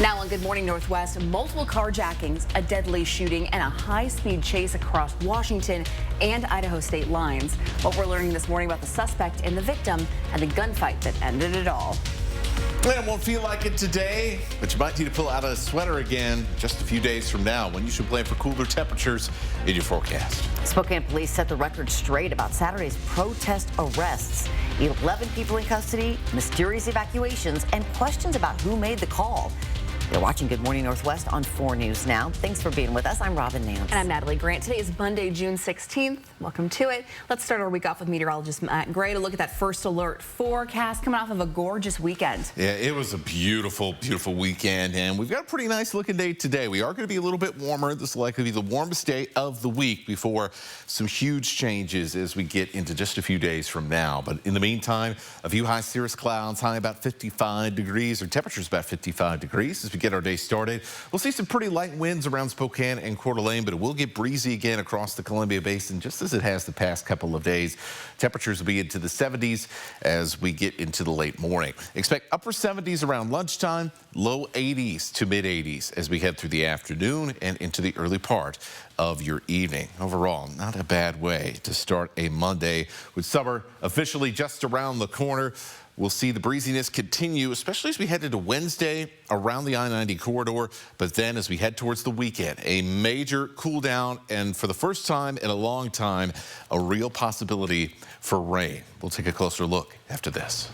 Now on Good Morning Northwest, multiple carjackings, a deadly shooting, and a high-speed chase across Washington and Idaho state lines. What we're learning this morning about the suspect and the victim and the gunfight that ended it all. It won't feel like it today, but you might need to pull out a sweater again just a few days from now when you should plan for cooler temperatures in your forecast. Spokane police set the record straight about Saturday's protest arrests. 11 people in custody, mysterious evacuations, and questions about who made the call. You're watching Good Morning Northwest on 4 News Now. Thanks for being with us. I'm Robin Nance. And I'm Natalie Grant. Today is Monday, June 16th. Welcome to it. Let's start our week off with meteorologist Matt Gray to look at that first alert forecast coming off of a gorgeous weekend. Yeah, it was a beautiful, beautiful weekend, and we've got a pretty nice looking day today. We are going to be a little bit warmer. This is likely to be the warmest day of the week before some huge changes as we get into just a few days from now. But in the meantime, a few high cirrus clouds, high about 55 degrees, or temperatures about 55 degrees as we get our day started. We'll see some pretty light winds around Spokane and Coeur d'Alene, but it will get breezy again across the Columbia Basin, just as it has the past couple of days. Temperatures will be into the 70s as we get into the late morning. Expect upper 70s around lunchtime, low 80s to mid 80s as we head through the afternoon and into the early part of your evening. Overall, not a bad way to start a Monday with summer officially just around the corner. We'll see the breeziness continue, especially as we head into Wednesday around the I-90 corridor. But then as we head towards the weekend, a major cool down, and for the first time in a long time, a real possibility for rain. We'll take a closer look after this.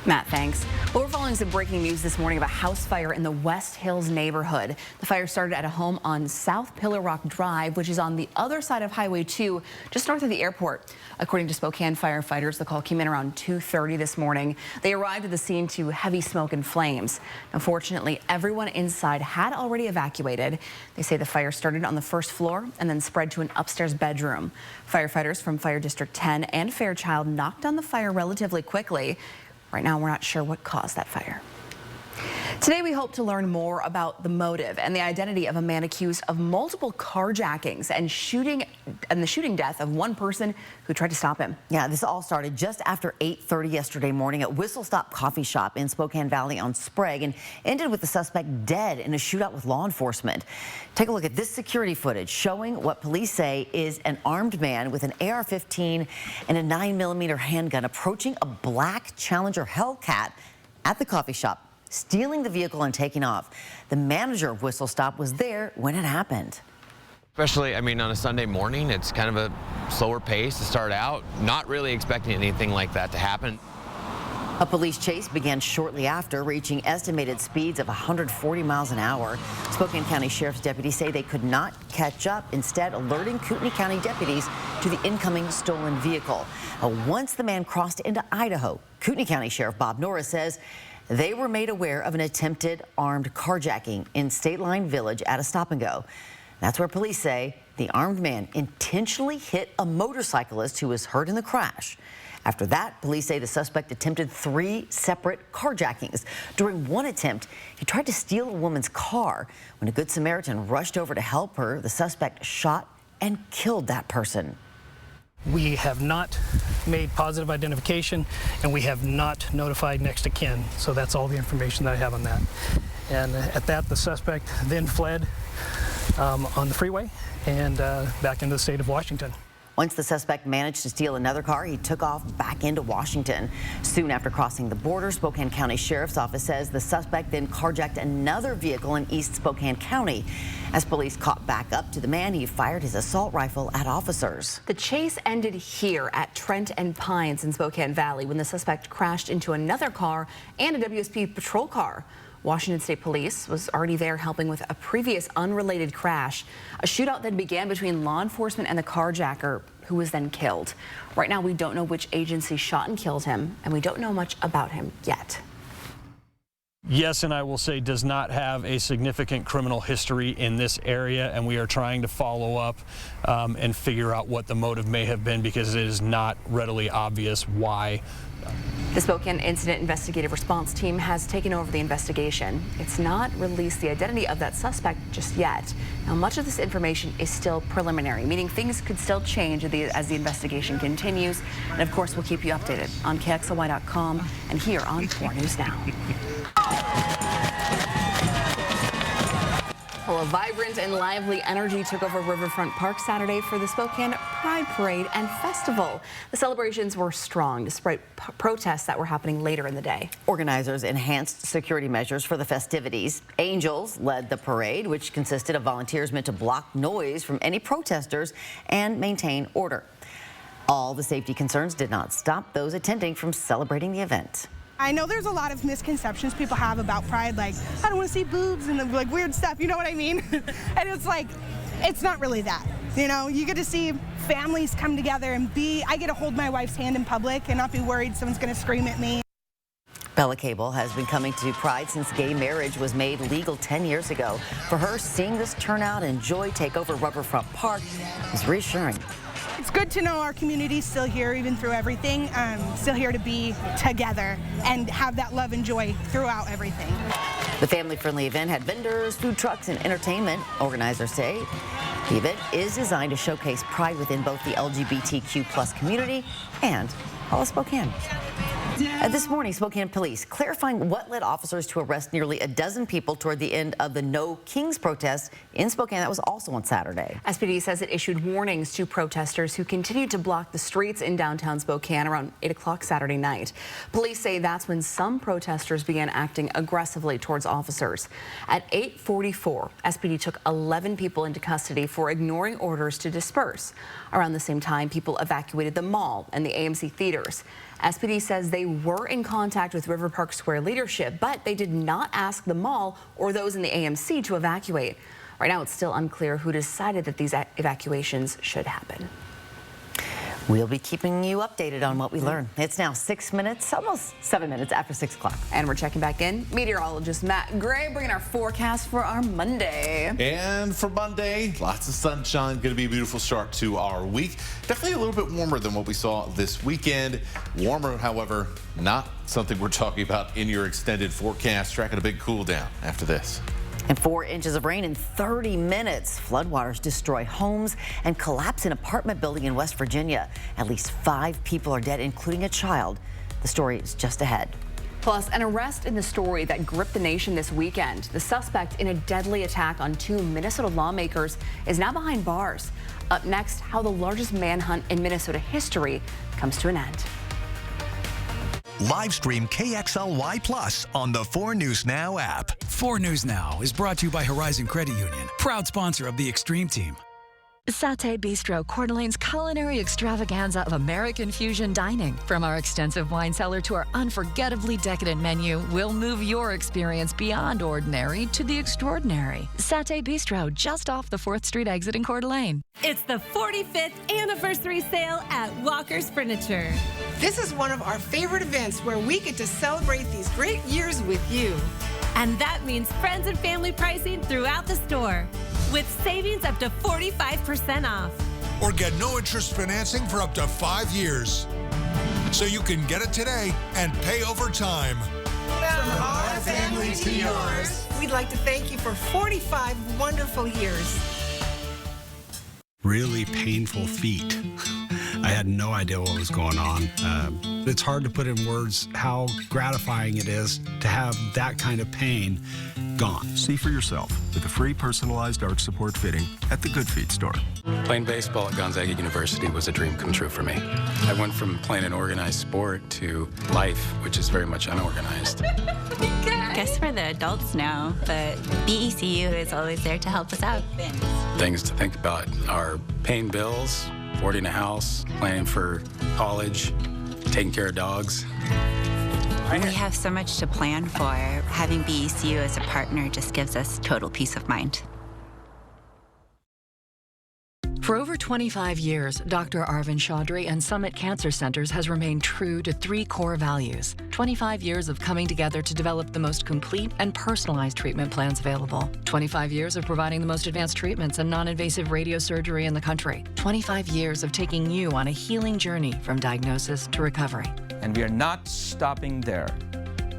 Matt, thanks. Well, we're following some breaking news this morning of a house fire in the West Hills neighborhood. The fire started at a home on South Pillar Rock Drive, which is on the other side of Highway 2, just north of the airport. According to Spokane firefighters, the call came in around 2:30 this morning. They arrived at the scene to heavy smoke and flames. Unfortunately, everyone inside had already evacuated. They say the fire started on the first floor and then spread to an upstairs bedroom. Firefighters from Fire District 10 and Fairchild knocked on the fire relatively quickly. Right now, we're not sure what caused that fire. Today, we hope to learn more about the motive and the identity of a man accused of multiple carjackings and the shooting death of one person who tried to stop him. Yeah, this all started just after 8:30 yesterday morning at Whistle Stop Coffee Shop in Spokane Valley on Sprague and ended with the suspect dead in a shootout with law enforcement. Take a look at this security footage showing what police say is an armed man with an AR-15 and a 9mm handgun approaching a black Challenger Hellcat at the coffee shop, stealing the vehicle and taking off. The manager of Whistle Stop was there when it happened. Especially, I mean, on a Sunday morning, it's kind of a slower pace to start out. Not really expecting anything like that to happen. A police chase began shortly after, reaching estimated speeds of 140 miles an hour. Spokane County Sheriff's deputies say they could not catch up, instead alerting Kootenai County deputies to the incoming stolen vehicle. Once the man crossed into Idaho, Kootenai County Sheriff Bob Norris says they were made aware of an attempted armed carjacking in State Line Village at a stop and go. That's where police say the armed man intentionally hit a motorcyclist who was hurt in the crash. After that, police say the suspect attempted 3 separate carjackings. During one attempt, he tried to steal a woman's car. When a Good Samaritan rushed over to help her, the suspect shot and killed that person. We have not made positive identification, and we have not notified next of kin. So that's all the information that I have on that. And at that, the suspect then fled on the freeway and back into the state of Washington. Once the suspect managed to steal another car, he took off back into Washington. Soon after crossing the border, Spokane County Sheriff's Office says the suspect then carjacked another vehicle in East Spokane County. As police caught back up to the man, he fired his assault rifle at officers. The chase ended here at Trent and Pines in Spokane Valley when the suspect crashed into another car and a WSP patrol car. Washington State Police was already there helping with a previous unrelated crash. A shootout then began between law enforcement and the carjacker, who was then killed. Right now, we don't know which agency shot and killed him, and we don't know much about him yet. Yes, and I will say does not have a significant criminal history in this area, and we are trying to follow up and figure out what the motive may have been, because it is not readily obvious why. The Spokane Incident Investigative Response Team has taken over the investigation. It's not released the identity of that suspect just yet. Now, much of this information is still preliminary, meaning things could still change as the investigation continues. And of course, we'll keep you updated on KXLY.com and here on 4 News Now. Well, a vibrant and lively energy took over Riverfront Park Saturday for the Spokane Pride Parade and Festival. The celebrations were strong despite protests that were happening later in the day. Organizers enhanced security measures for the festivities. Angels led the parade, which consisted of volunteers meant to block noise from any protesters and maintain order. All the safety concerns did not stop those attending from celebrating the event. I know there's a lot of misconceptions people have about Pride, like, I don't want to see boobs and like weird stuff, you know what I mean? And it's like, it's not really that. You know, you get to see families come together and I get to hold my wife's hand in public and not be worried someone's going to scream at me. Bella Cable has been coming to Pride since gay marriage was made legal 10 years ago. For her, seeing this turnout and joy take over Riverfront Park is reassuring. It's good to know our community's still here, even through everything, still here to be together and have that love and joy throughout everything. The family-friendly event had vendors, food trucks, and entertainment. Organizers say the event is designed to showcase pride within both the LGBTQ+ community and all of Spokane. This morning, Spokane Police clarifying what led officers to arrest nearly a dozen people toward the end of the No Kings protest in Spokane. That was also on Saturday. SPD says it issued warnings to protesters who continued to block the streets in downtown Spokane around 8 o'clock Saturday night. Police say that's when some protesters began acting aggressively towards officers. At 8:44, SPD took 11 people into custody for ignoring orders to disperse. Around the same time, people evacuated the mall and the AMC theaters. SPD says they were in contact with River Park Square leadership, but they did not ask the mall or those in the AMC to evacuate. Right now, it's still unclear who decided that these evacuations should happen. We'll be keeping you updated on what we learn. It's now 6 minutes, almost 7 minutes after 6 o'clock. And we're checking back in. Meteorologist Matt Gray bringing our forecast for our Monday. And for Monday, lots of sunshine. Going to be a beautiful start to our week. Definitely a little bit warmer than what we saw this weekend. Warmer, however, not something we're talking about in your extended forecast. Tracking a big cool down after this. And 4 inches of rain in 30 minutes. Floodwaters destroy homes and collapse an apartment building in West Virginia. At least 5 people are dead, including a child. The story is just ahead. Plus, an arrest in the story that gripped the nation this weekend. The suspect in a deadly attack on 2 Minnesota lawmakers is now behind bars. Up next, how the largest manhunt in Minnesota history comes to an end. Live stream KXLY Plus on the 4 News Now app. 4 News Now is brought to you by Horizon Credit Union, proud sponsor of the Extreme Team. Satay Bistro, Coeur d'Alene's culinary extravaganza of American fusion dining. From our extensive wine cellar to our unforgettably decadent menu, we'll move your experience beyond ordinary to the extraordinary. Satay Bistro, just off the 4th Street exit in Coeur d'Alene. It's the 45th anniversary sale at Walker's Furniture. This is one of our favorite events where we get to celebrate these great years with you. And that means friends and family pricing throughout the store, with savings up to 45% off. Or get no interest financing for up to 5 years. So you can get it today and pay over time. From our family to yours, we'd like to thank you for 45 wonderful years. Really painful feet. I had no idea what was going on. It's hard to put in words how gratifying it is to have that kind of pain gone. See for yourself with a free personalized arch support fitting at the Good Feet store. Playing baseball at Gonzaga University was a dream come true for me. I went from playing an organized sport to life, which is very much unorganized. I guess we're the adults now, but BECU is always there to help us out. Things to think about are paying bills, affording a house, planning for college, taking care of dogs. We have so much to plan for. Having BECU as a partner just gives us total peace of mind. For over 25 years, Dr. Arvind Chaudhry and Summit Cancer Centers has remained true to 3 core values. 25 years of coming together to develop the most complete and personalized treatment plans available. 25 years of providing the most advanced treatments and non-invasive radiosurgery in the country. 25 years of taking you on a healing journey from diagnosis to recovery. And we are not stopping there.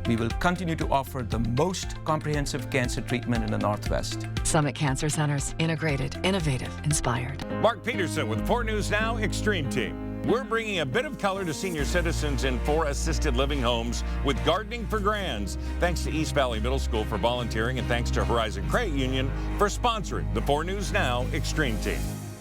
We will continue to offer the most comprehensive cancer treatment in the Northwest. Summit Cancer Centers, integrated, innovative, inspired. Mark Peterson with 4 News Now Extreme Team. We're bringing a bit of color to senior citizens in 4 assisted living homes with Gardening for Grands. Thanks to East Valley Middle School for volunteering, and thanks to Horizon Credit Union for sponsoring the 4 News Now Extreme Team.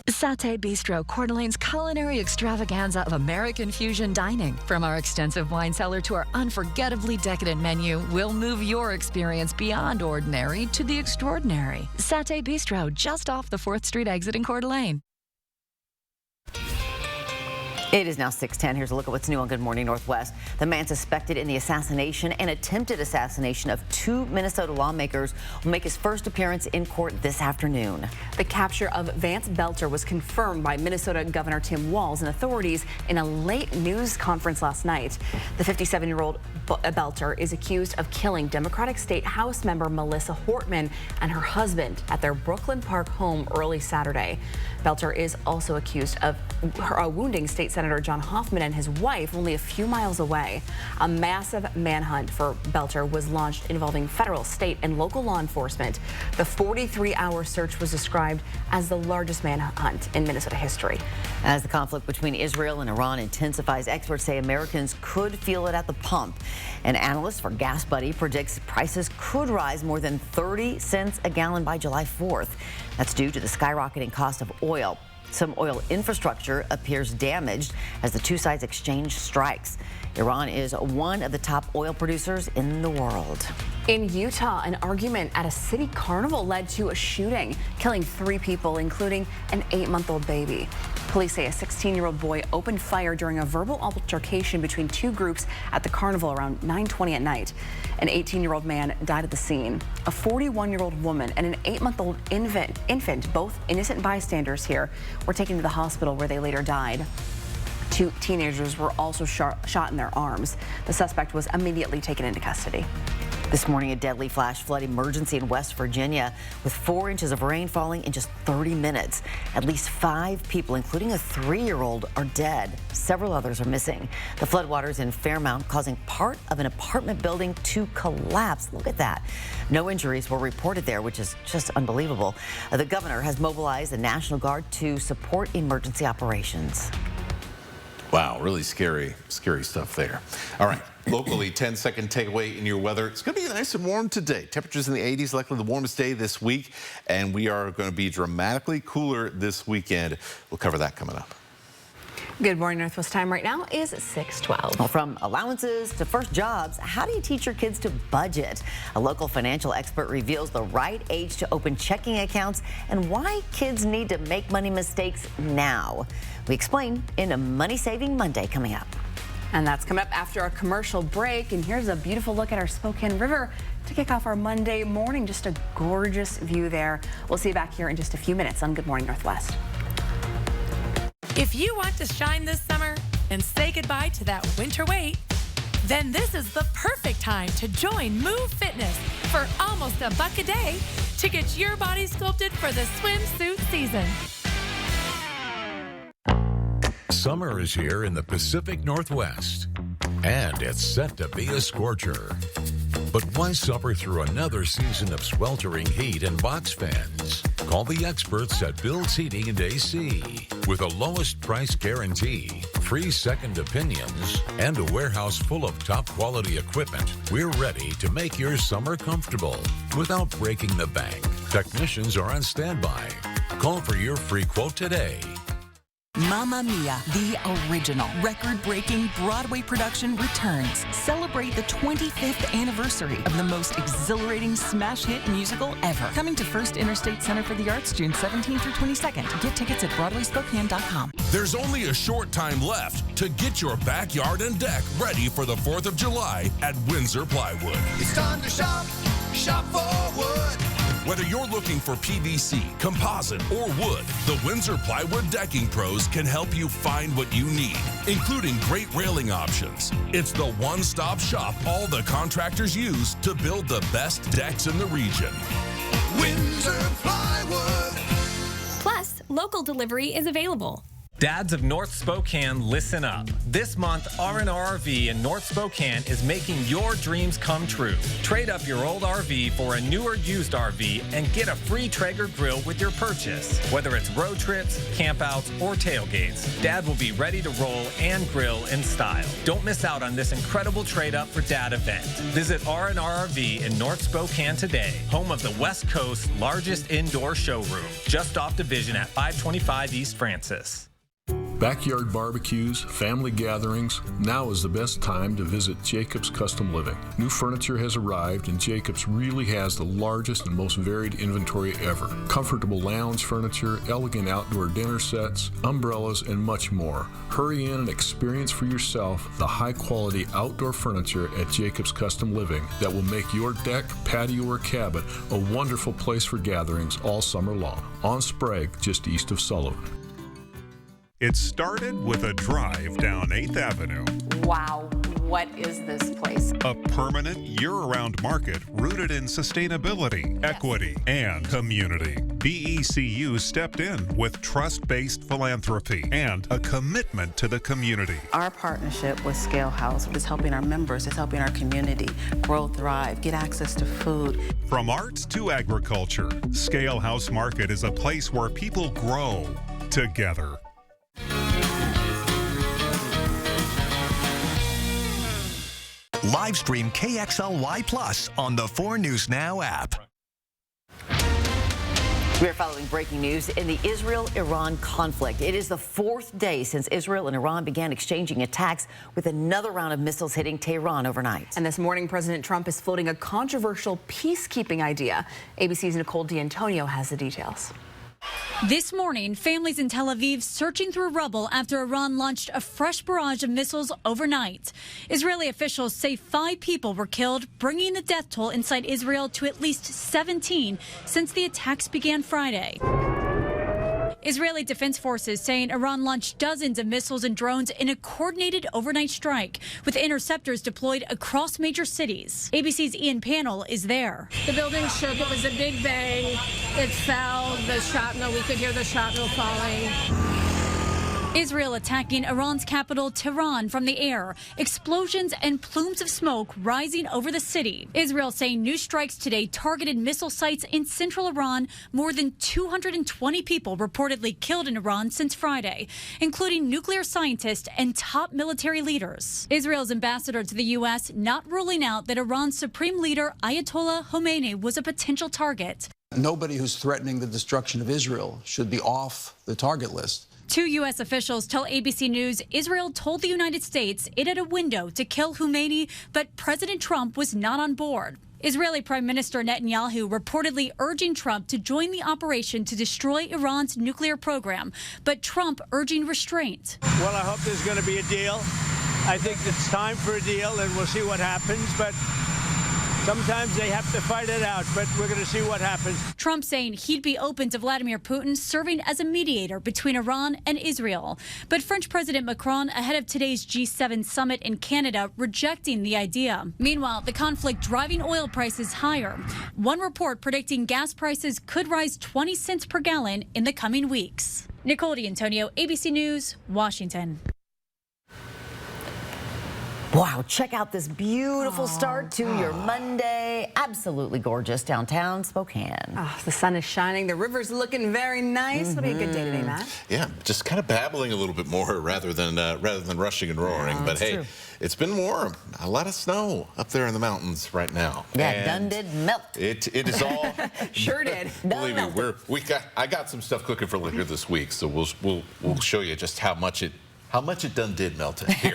Satay Bistro, Coeur d'Alene's culinary extravaganza of American fusion dining. From our extensive wine cellar to our unforgettably decadent menu, we'll move your experience beyond ordinary to the extraordinary. Satay Bistro, just off the 4th Street exit in Coeur d'Alene. It is now 6:10. Here's a look at what's new on Good Morning Northwest. The man suspected in the assassination and attempted assassination of 2 Minnesota lawmakers will make his first appearance in court this afternoon. The capture of Vance Belter was confirmed by Minnesota Governor Tim Walz and authorities in a late news conference last night. The 57-year-old Belter is accused of killing Democratic State House member Melissa Hortman and her husband at their Brooklyn Park home early Saturday. Belter is also accused of wounding State Senator John Hoffman and his wife only a few miles away. A massive manhunt for Belter was launched involving federal, state, and local law enforcement. The 43-hour search was described as the largest manhunt in Minnesota history. As the conflict between Israel and Iran intensifies, experts say Americans could feel it at the pump. An analyst for GasBuddy predicts prices could rise more than 30 cents a gallon by July 4th. That's due to the skyrocketing cost of oil. Some oil infrastructure appears damaged as the two sides exchange strikes. Iran is one of the top oil producers in the world. In Utah, an argument at a city carnival led to a shooting, killing 3 people, including an 8-month-old baby. Police say a 16-year-old boy opened fire during a verbal altercation between 2 groups at the carnival around 9:20 at night. An 18-year-old man died at the scene. A 41-year-old woman and an 8-month-old infant, both innocent bystanders here, were taken to the hospital where they later died. 2 teenagers were also shot in their arms. The suspect was immediately taken into custody. This morning, a deadly flash flood emergency in West Virginia with 4 inches of rain falling in just 30 minutes. At least 5 people, including a 3-year-old, are dead. Several others are missing. The floodwaters in Fairmount causing part of an apartment building to collapse. Look at that. No injuries were reported there, which is just unbelievable. The governor has mobilized the National Guard to support emergency operations. Wow, really scary stuff there. All right, locally, 10-second takeaway in your weather. It's going to be nice and warm today. Temperatures in the 80s, likely the warmest day this week, and we are going to be dramatically cooler this weekend. We'll cover that coming up. Good Morning Northwest time right now is 6:12. Well, from allowances to first jobs, how do you teach your kids to budget? A local financial expert reveals the right age to open checking accounts and why kids need to make money mistakes now. We explain in a Money Saving Monday coming up. And that's coming up after a commercial break. And here's a beautiful look at our Spokane River to kick off our Monday morning. Just a gorgeous view there. We'll see you back here in just a few minutes on Good Morning Northwest. If you want to shine this summer and say goodbye to that winter weight, then this is the perfect time to join Move Fitness for almost $1 a day to get your body sculpted for the swimsuit season. Summer is here in the Pacific Northwest, and it's set to be a scorcher. But why suffer through another season of sweltering heat and box fans? Call the experts at Bill's Heating and AC. With a lowest price guarantee, free second opinions, and a warehouse full of top quality equipment, we're ready to make your summer comfortable without breaking the bank. Technicians are on standby. Call for your free quote today. Mamma Mia, the original record-breaking Broadway production returns. Celebrate the 25th anniversary of the most exhilarating smash hit musical ever. Coming to First Interstate Center for the Arts June 17th through 22nd. Get tickets at BroadwaySpokane.com. There's only a short time left to get your backyard and deck ready for the 4th of July at Windsor Plywood. It's time to shop for wood. Whether you're looking for PVC, composite, or wood, the Windsor Plywood Decking Pros can help you find what you need, including great railing options. It's the one-stop shop all the contractors use to build the best decks in the region. Windsor Plywood. Plus, local delivery is available. Dads of North Spokane, listen up. This month, R&RV in North Spokane is making your dreams come true. Trade up your old RV for a newer used RV and get a free Traeger grill with your purchase. Whether it's road trips, campouts, or tailgates, Dad will be ready to roll and grill in style. Don't miss out on this incredible trade-up for Dad event. Visit R&RV in North Spokane today, home of the West Coast's largest indoor showroom, just off Division at 525 East Francis. Backyard barbecues, family gatherings, now is the best time to visit Jacobs Custom Living. New furniture has arrived and Jacobs really has the largest and most varied inventory ever. Comfortable lounge furniture, elegant outdoor dinner sets, umbrellas, and much more. Hurry in and experience for yourself the high-quality outdoor furniture at Jacobs Custom Living that will make your deck, patio, or cabin a wonderful place for gatherings all summer long. On Sprague, just east of Sullivan. It started with a drive down 8th Avenue. Wow, what is this place? A permanent year-round market rooted in sustainability, equity, and community. BECU stepped in with trust-based philanthropy and a commitment to the community. Our partnership with Scale House is helping our members, is helping our community grow, thrive, get access to food. From arts to agriculture, Scale House Market is a place where people grow together. Live stream KXLY Plus on the 4 News Now app. We're following breaking news in the Israel-Iran conflict. It is the 4th day since Israel and Iran began exchanging attacks, with another round of missiles hitting Tehran overnight. And this morning, President Trump is floating a controversial peacekeeping idea. ABC's Nicole D'Antonio has the details. This morning, families in Tel Aviv searching through rubble after Iran launched a fresh barrage of missiles overnight. Israeli officials say 5 people were killed, bringing the death toll inside Israel to at least 17 since the attacks began Friday. Israeli Defense Forces saying Iran launched dozens of missiles and drones in a coordinated overnight strike, with interceptors deployed across major cities. ABC's Ian Pannell is there. The building shook. It was a big bang. It fell. The shrapnel, we could hear the shrapnel falling. Israel attacking Iran's capital, Tehran, from the air. Explosions and plumes of smoke rising over the city. Israel saying new strikes today targeted missile sites in central Iran. More than 220 people reportedly killed in Iran since Friday, including nuclear scientists and top military leaders. Israel's ambassador to the U.S. not ruling out that Iran's supreme leader, Ayatollah Khomeini, was a potential target. Nobody who's threatening the destruction of Israel should be off the target list. 2 U.S. officials tell ABC News Israel told the United States it had a window to kill Khomeini, but President Trump was not on board. Israeli Prime Minister Netanyahu reportedly urging Trump to join the operation to destroy Iran's nuclear program, but Trump urging restraint. Well, I hope there's going to be a deal. I think it's time for a deal, and we'll see what happens, but sometimes they have to fight it out, but we're going to see what happens. Trump saying he'd be open to Vladimir Putin serving as a mediator between Iran and Israel. But French President Macron, ahead of today's G7 summit in Canada, rejecting the idea. Meanwhile, the conflict driving oil prices higher. One report predicting gas prices could rise 20 cents per gallon in the coming weeks. Nicole D'Antonio, ABC News, Washington. Wow, check out this beautiful start to your Monday. Absolutely gorgeous downtown Spokane. Oh, the sun is shining. The river's looking very nice. It'll be a good day today, Matt. Yeah, just kind of babbling a little bit more rather than rushing and roaring. Yeah, but hey, true. It's been warm. A lot of snow up there in the mountains right now. Yeah, and done did melt. It is all. Sure did. Believe me, I got some stuff cooking for later this week, so we'll show you just how much it done did melt here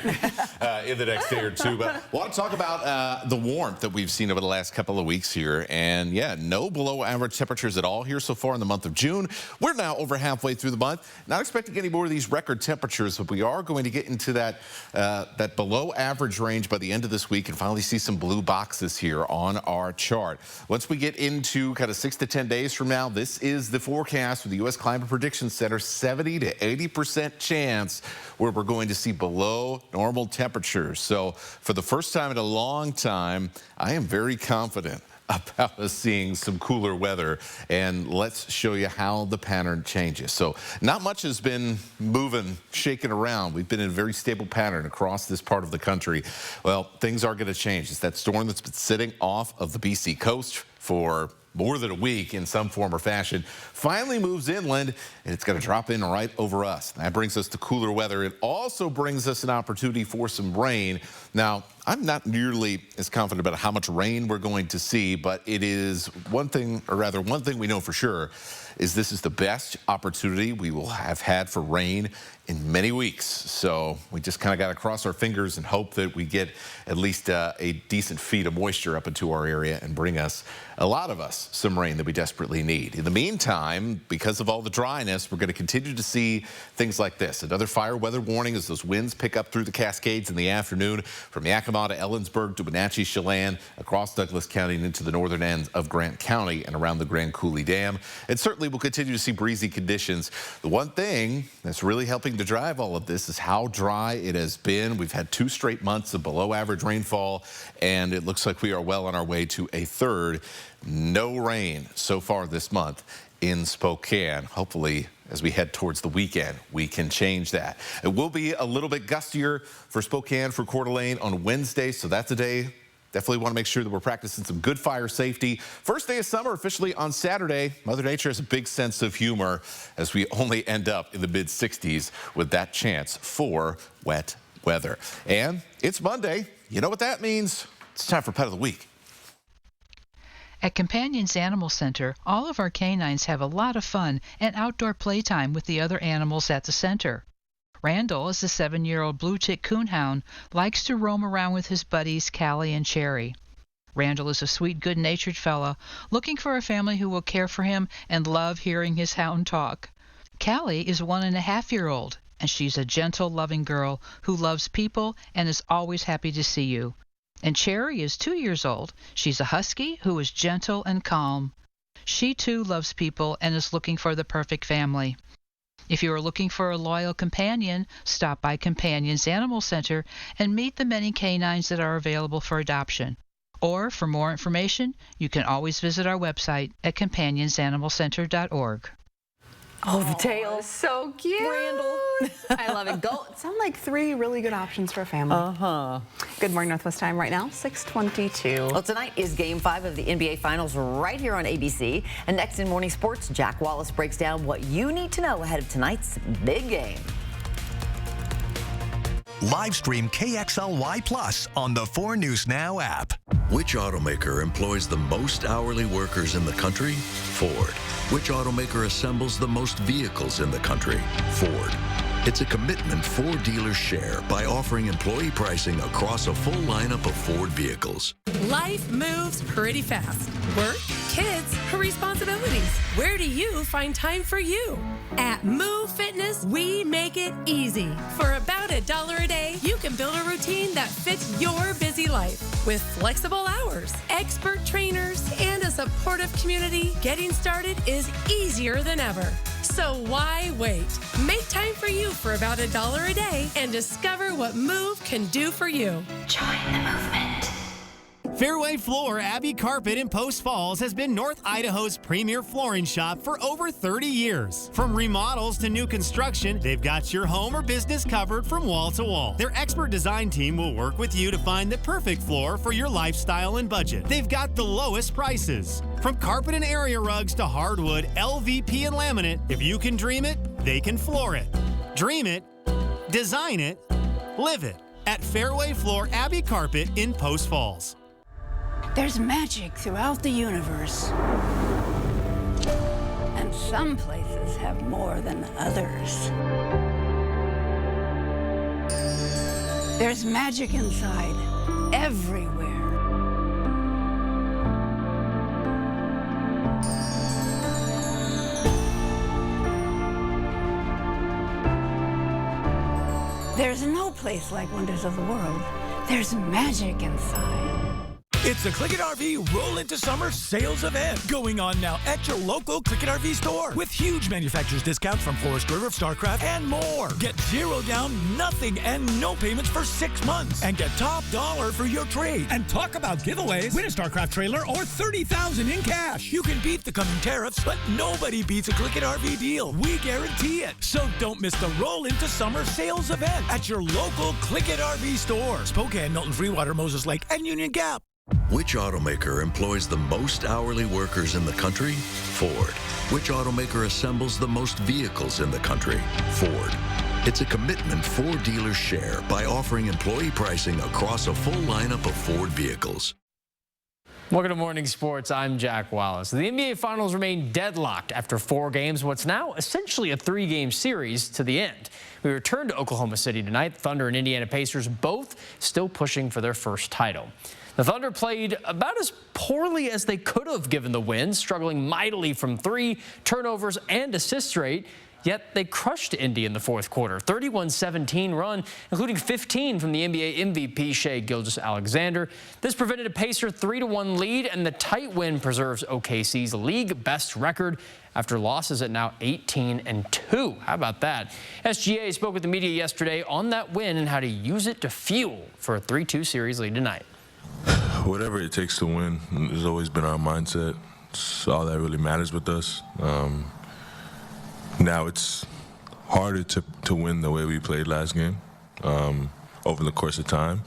in the next day or two. But I want to talk about the warmth that we've seen over the last couple of weeks here. And yeah, no below average temperatures at all here so far in the month of June. We're now over halfway through the month. Not expecting any more of these record temperatures, but we are going to get into that below average range by the end of this week and finally see some blue boxes here on our chart. Once we get into kind of 6 to 10 days from now, this is the forecast with the U.S. Climate Prediction Center, 70 to 80% chance where we're going to see below normal temperatures. So for the first time in a long time, I am very confident about us seeing some cooler weather, and let's show you how the pattern changes. So not much has been moving, shaking around. We've been in a very stable pattern across this part of the country. Well, things are going to change. It's that storm that's been sitting off of the BC coast for more than a week in some form or fashion, finally moves inland, and it's going to drop in right over us. That brings us to cooler weather. It also brings us an opportunity for some rain. Now, I'm not nearly as confident about how much rain we're going to see, but it is one thing, or rather one thing we know for sure, is this is the best opportunity we will have had for rain in many weeks. So we just kind of got to cross our fingers and hope that we get at least a decent feed of moisture up into our area and bring us, a lot of us, some rain that we desperately need. In the meantime, because of all the dryness, we're going to continue to see things like this. Another fire weather warning as those winds pick up through the Cascades in the afternoon from Yakima to Ellensburg to Wenatchee, Chelan, across Douglas County and into the northern ends of Grant County and around the Grand Coulee Dam. And certainly we'll continue to see breezy conditions. The one thing that's really helping to drive all of this is how dry it has been. We've had 2 straight months of below average rainfall, and it looks like we are well on our way to a third. No rain so far this month in Spokane. Hopefully, as we head towards the weekend, we can change that. It will be a little bit gustier for Spokane, for Coeur d'Alene on Wednesday, so that's a day. Definitely want to make sure that we're practicing some good fire safety. First day of summer officially on Saturday. Mother Nature has a big sense of humor as we only end up in the mid-60s with that chance for wet weather. And it's Monday. You know what that means? It's time for Pet of the Week. At Companions Animal Center, all of our canines have a lot of fun and outdoor playtime with the other animals at the center. Randall is a 7-year-old blue tick coonhound, likes to roam around with his buddies Callie and Cherry. Randall is a sweet, good-natured fella, looking for a family who will care for him and love hearing his hound talk. Callie is 1.5-year-old, and she's a gentle, loving girl who loves people and is always happy to see you. And Cherry is 2 years old. She's a husky who is gentle and calm. She, too, loves people and is looking for the perfect family. If you are looking for a loyal companion, stop by Companions Animal Center and meet the many canines that are available for adoption. Or, for more information, you can always visit our website at companionsanimalcenter.org. Oh, the tail. So cute. Randall. I love it. It sound like 3 really good options for a family. Uh-huh. Good morning, Northwest time right now, 6:22. Well, tonight is Game 5 of the NBA Finals right here on ABC. And next in Morning Sports, Jack Wallace breaks down what you need to know ahead of tonight's big game. Live stream KXLY Plus on the 4 News Now app. Which automaker employs the most hourly workers in the country? Ford. Which automaker assembles the most vehicles in the country? Ford. It's a commitment Ford dealers share by offering employee pricing across a full lineup of Ford vehicles. Life moves pretty fast. Work, kids, responsibilities. Where do you find time for you? At Move Fitness, we make it easy. For about $1 a day, you can build a routine that fits your busy life. With flexible hours, expert trainers, and a supportive community, getting started is easier than ever. So why wait? Make time for you for about $1 a day and discover what Move can do for you. Join the movement. Fairway Floor Abbey Carpet in Post Falls has been North Idaho's premier flooring shop for over 30 years. From remodels to new construction, they've got your home or business covered from wall to wall. Their expert design team will work with you to find the perfect floor for your lifestyle and budget. They've got the lowest prices. From carpet and area rugs to hardwood, LVP and laminate, if you can dream it, they can floor it. Dream it, design it, live it at Fairway Floor Abbey Carpet in Post Falls. There's magic throughout the universe. And some places have more than others. There's magic inside, everywhere. There's no place like Wonders of the World. There's magic inside. It's the Click It RV Roll Into Summer sales event going on now at your local Click It RV store with huge manufacturer's discounts from Forest River, StarCraft, and more. Get zero down, nothing, and no payments for 6 months. And get top dollar for your trade. And talk about giveaways. Win a StarCraft trailer or $30,000 in cash. You can beat the coming tariffs, but nobody beats a Click It RV deal. We guarantee it. So don't miss the Roll Into Summer sales event at your local Click It RV store. Spokane, Milton, Freewater, Moses Lake, and Union Gap. Which automaker employs the most hourly workers in the country? Ford. Which automaker assembles the most vehicles in the country? Ford. It's a commitment Ford dealers share by offering employee pricing across a full lineup of Ford vehicles. Welcome to Morning Sports. I'm Jack Wallace. The NBA Finals remain deadlocked after 4 games, what's now essentially a 3-game series to the end. We return to Oklahoma City tonight. Thunder and Indiana Pacers both still pushing for their first title. The Thunder played about as poorly as they could have given the win, struggling mightily from 3 turnovers and assist rate. Yet they crushed Indy in the fourth quarter. 31-17 run, including 15 from the NBA MVP Shai Gilgeous-Alexander. This prevented a Pacer 3-1 lead, and the tight win preserves OKC's league best record after losses at now 18-2. How about that? SGA spoke with the media yesterday on that win and how to use it to fuel for a 3-2 series lead tonight. Whatever it takes to win has always been our mindset. It's all that really matters with us. Now it's harder to win the way we played last game over the course of time,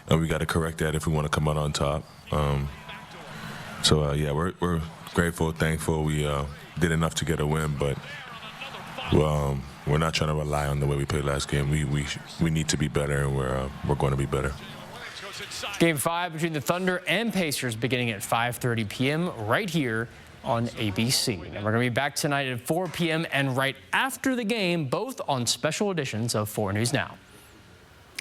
and we got to correct that if we want to come out on top. Yeah, we're grateful, thankful. We did enough to get a win, but we're not trying to rely on the way we played last game. We need to be better, and we're going to be better. Game 5 between the Thunder and Pacers beginning at 5:30 p.m. right here on ABC. And we're going to be back tonight at 4 p.m. and right after the game, both on special editions of 4 News Now.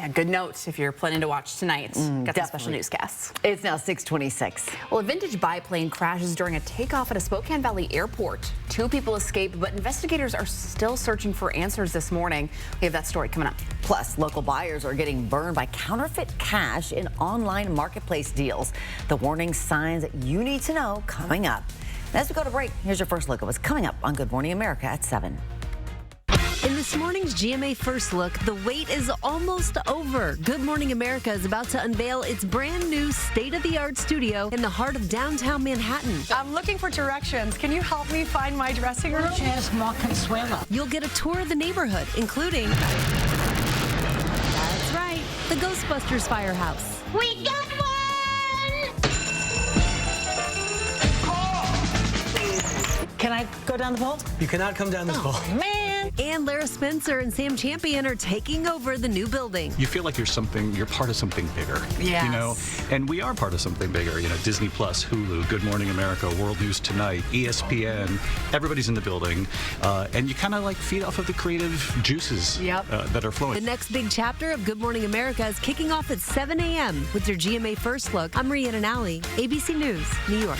Yeah, good note if you're planning to watch tonight. Got the special newscasts. It's now 6:26. Well, a vintage biplane crashes during a takeoff at a Spokane Valley airport. 2 people escaped, but investigators are still searching for answers this morning. We have that story coming up. Plus, local buyers are getting burned by counterfeit cash in online marketplace deals. The warning signs that you need to know coming up. And as we go to break, here's your first look at what's coming up on Good Morning America at 7. In this morning's GMA First Look, the wait is almost over. Good Morning America is about to unveil its brand new state-of-the-art studio in the heart of downtown Manhattan. I'm looking for directions. Can you help me find my dressing room? You'll get a tour of the neighborhood, including, that's right, the Ghostbusters firehouse. We got one! Can I go down the pole? You cannot come down this pole. Man! And Lara Spencer and Sam Champion are taking over the new building. You feel like you're part of something bigger. Yes. You know, and we are part of something bigger. You know, Disney Plus, Hulu, Good Morning America, World News Tonight, ESPN. Everybody's in the building, and you kind of like feed off of the creative juices that are flowing. The next big chapter of Good Morning America is kicking off at 7 a.m. with your GMA First Look. I'm Rhiannon Alley, ABC News, New York.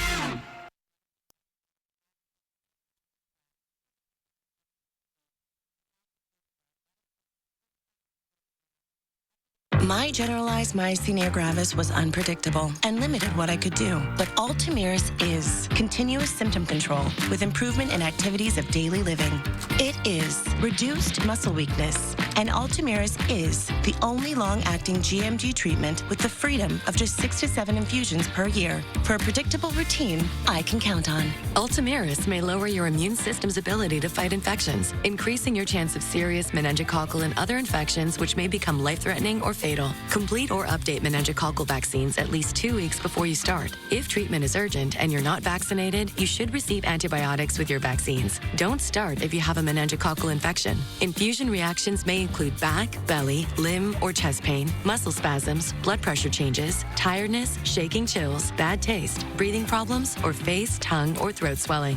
My generalized myasthenia gravis was unpredictable and limited what I could do. But Ultomiris is continuous symptom control with improvement in activities of daily living. It is reduced muscle weakness. And Ultomiris is the only long-acting GMG treatment with the freedom of just 6 to 7 infusions per year for a predictable routine I can count on. Ultomiris may lower your immune system's ability to fight infections, increasing your chance of serious meningococcal and other infections which may become life-threatening or fatal. Complete or update meningococcal vaccines at least 2 weeks before you start. If treatment is urgent and you're not vaccinated, you should receive antibiotics with your vaccines. Don't start if you have a meningococcal infection. Infusion reactions may include back, belly, limb, or chest pain, muscle spasms, blood pressure changes, tiredness, shaking chills, bad taste, breathing problems, or face, tongue, or throat swelling.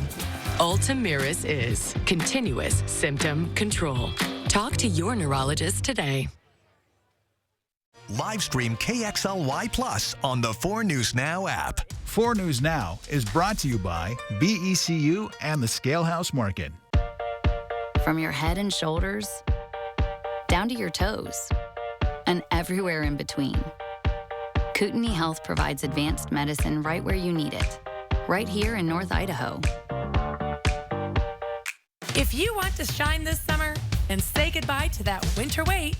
Ultomiris is continuous symptom control. Talk to your neurologist today. Live stream KXLY Plus on the 4 News Now app. 4 News Now is brought to you by BECU and the Scalehouse Market. From your head and shoulders, down to your toes, and everywhere in between. Kootenai Health provides advanced medicine right where you need it, right here in North Idaho. If you want to shine this summer and say goodbye to that winter weight,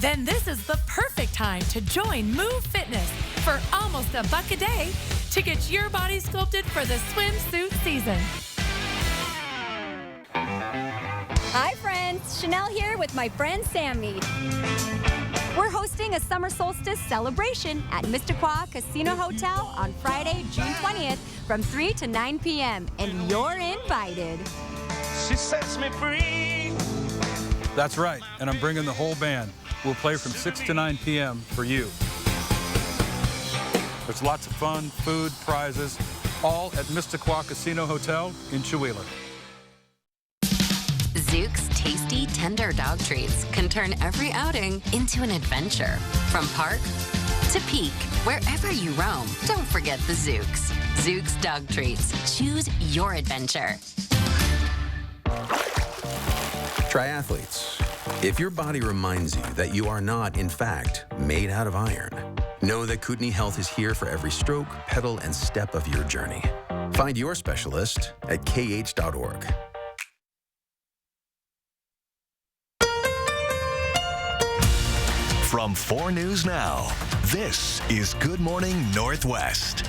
then this is the perfect time to join Move Fitness for almost $1 a day to get your body sculpted for the swimsuit season. Hi friends, Chanel here with my friend Sammy. We're hosting a summer solstice celebration at Missisquoi Casino Hotel on Friday, June 20th from 3 to 9 p.m. and you're invited. She sets me free. That's right, and I'm bringing the whole band. We'll play from 6 to 9 p.m. for you. There's lots of fun, food, prizes, all at Missisquoi Casino Hotel in Chewelah. Zook's tasty, tender dog treats can turn every outing into an adventure. From park to peak, wherever you roam, don't forget the Zooks. Zook's dog treats. Choose your adventure. Triathletes, if your body reminds you that you are not, in fact, made out of iron, know that Kootenai Health is here for every stroke, pedal, and step of your journey. Find your specialist at kh.org. From 4 News Now, this is Good Morning Northwest.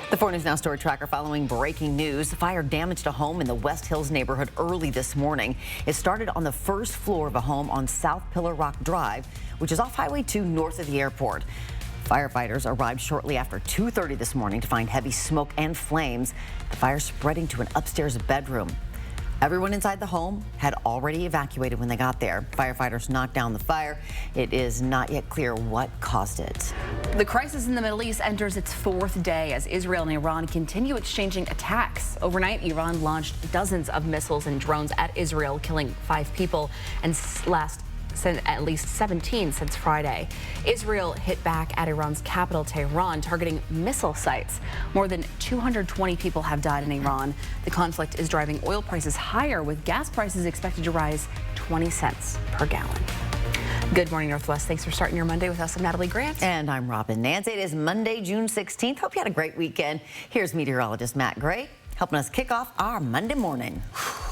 The 4 News Now story tracker following breaking news. Fire damaged a home in the West Hills neighborhood early this morning. It started on the first floor of a home on South Pillar Rock Drive, which is off Highway 2 north of the airport. Firefighters arrived shortly after 2:30 this morning to find heavy smoke and flames. The fire spreading to an upstairs bedroom. Everyone inside the home had already evacuated when they got there. Firefighters knocked down the fire. It is not yet clear what caused it. The crisis in the Middle East enters its 4th day as Israel and Iran continue exchanging attacks. Overnight, Iran launched dozens of missiles and drones at Israel, killing 5 people and at least 17 since Friday. Israel hit back at Iran's capital, Tehran, targeting missile sites. More than 220 people have died in Iran. The conflict is driving oil prices higher, with gas prices expected to rise 20 cents per gallon. Good morning, Northwest. Thanks for starting your Monday with us. I'm Natalie Grant. And I'm Robin Nance. It is Monday, June 16th. Hope you had a great weekend. Here's meteorologist Matt Gray helping us kick off our Monday morning.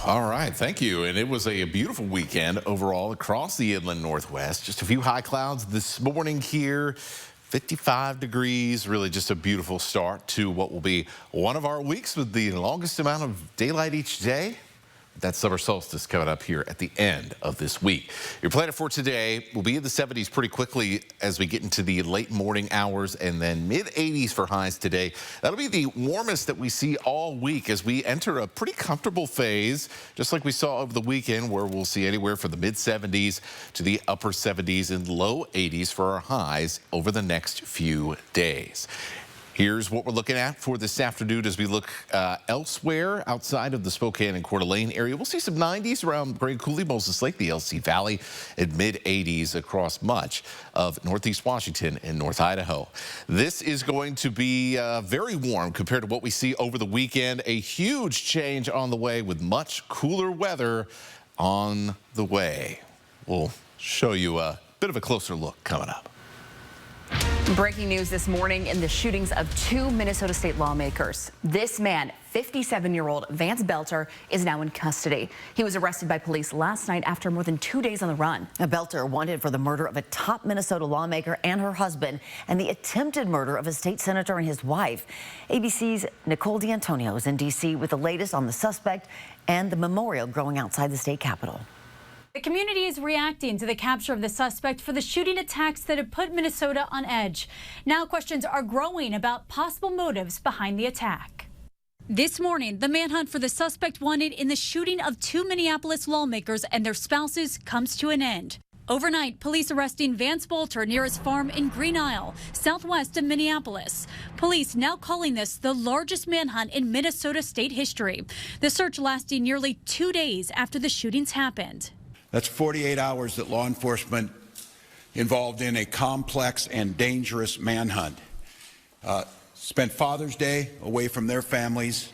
All right, thank you. And it was a beautiful weekend overall across the inland Northwest. Just a few high clouds this morning here. 55 degrees, really just a beautiful start to what will be one of our weeks with the longest amount of daylight each day. That's summer solstice coming up here at the end of this week. Your planet for today will be in the 70s pretty quickly as we get into the late morning hours, and then mid-80s for highs today. That'll be the warmest that we see all week as we enter a pretty comfortable phase, just like we saw over the weekend, where we'll see anywhere from the mid-70s to the upper 70s and low 80s for our highs over the next few days. Here's what we're looking at for this afternoon as we look elsewhere outside of the Spokane and Coeur d'Alene area. We'll see some 90s around Grand Coulee, Moses Lake, the LC Valley, and mid-80s across much of Northeast Washington and North Idaho. This is going to be very warm compared to what we see over the weekend. A huge change on the way with much cooler weather on the way. We'll show you a bit of a closer look coming up. Breaking news this morning in the shootings of 2 Minnesota state lawmakers. This man, 57-year-old Vance Belter, is now in custody. He was arrested by police last night after more than 2 days on the run. Belter wanted for the murder of a top Minnesota lawmaker and her husband, and the attempted murder of a state senator and his wife. ABC's Nicole D'Antonio is in D.C. with the latest on the suspect and the memorial growing outside the state capitol. The community is reacting to the capture of the suspect for the shooting attacks that have put Minnesota on edge. Now questions are growing about possible motives behind the attack. This morning, the manhunt for the suspect wanted in the shooting of 2 Minneapolis lawmakers and their spouses comes to an end. Overnight, police arresting Vance Belter near his farm in Green Isle, southwest of Minneapolis. Police now calling this the largest manhunt in Minnesota state history. The search lasting nearly 2 days after the shootings happened. That's 48 hours that law enforcement involved in a complex and dangerous manhunt. Spent Father's Day away from their families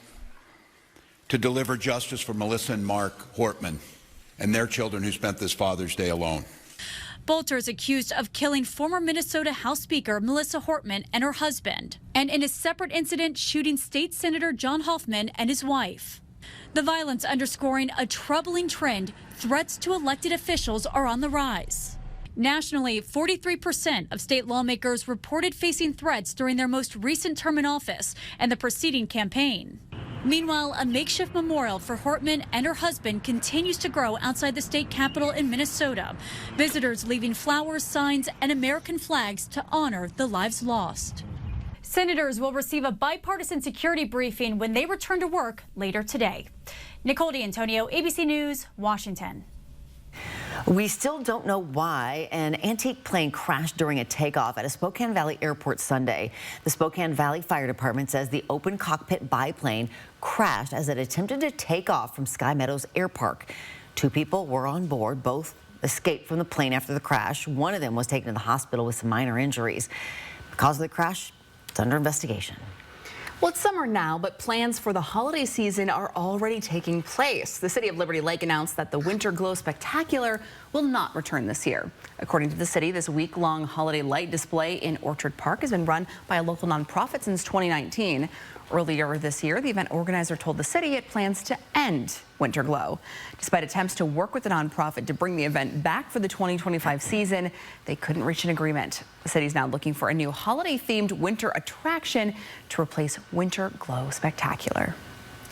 to deliver justice for Melissa and Mark Hortman and their children who spent this Father's Day alone. Bolter is accused of killing former Minnesota House Speaker Melissa Hortman and her husband, and in a separate incident, shooting State Senator John Hoffman and his wife. The violence underscoring a troubling trend. Threats to elected officials are on the rise. Nationally, 43% of state lawmakers reported facing threats during their most recent term in office and the preceding campaign. Meanwhile, a makeshift memorial for Hortman and her husband continues to grow outside the state capitol in Minnesota. Visitors leaving flowers, signs, and American flags to honor the lives lost. Senators will receive a bipartisan security briefing when they return to work later today. Nicole D'Antonio, ABC News, Washington. We still don't know why an antique plane crashed during a takeoff at a Spokane Valley airport Sunday. The Spokane Valley Fire Department says the open cockpit biplane crashed as it attempted to take off from Sky Meadows Air Park. 2 people were on board. Both escaped from the plane after the crash. One of them was taken to the hospital with some minor injuries. The cause of the crash, it's under investigation. Well, it's summer now, but plans for the holiday season are already taking place. The city of Liberty Lake announced that the Winter Glow Spectacular will not return this year. According to the city, this week-long holiday light display in Orchard Park has been run by a local nonprofit since 2019. Earlier this year, the event organizer told the city it plans to end Winter Glow. Despite attempts to work with the nonprofit to bring the event back for the 2025 season, they couldn't reach an agreement. The city's now looking for a new holiday-themed winter attraction to replace Winter Glow Spectacular.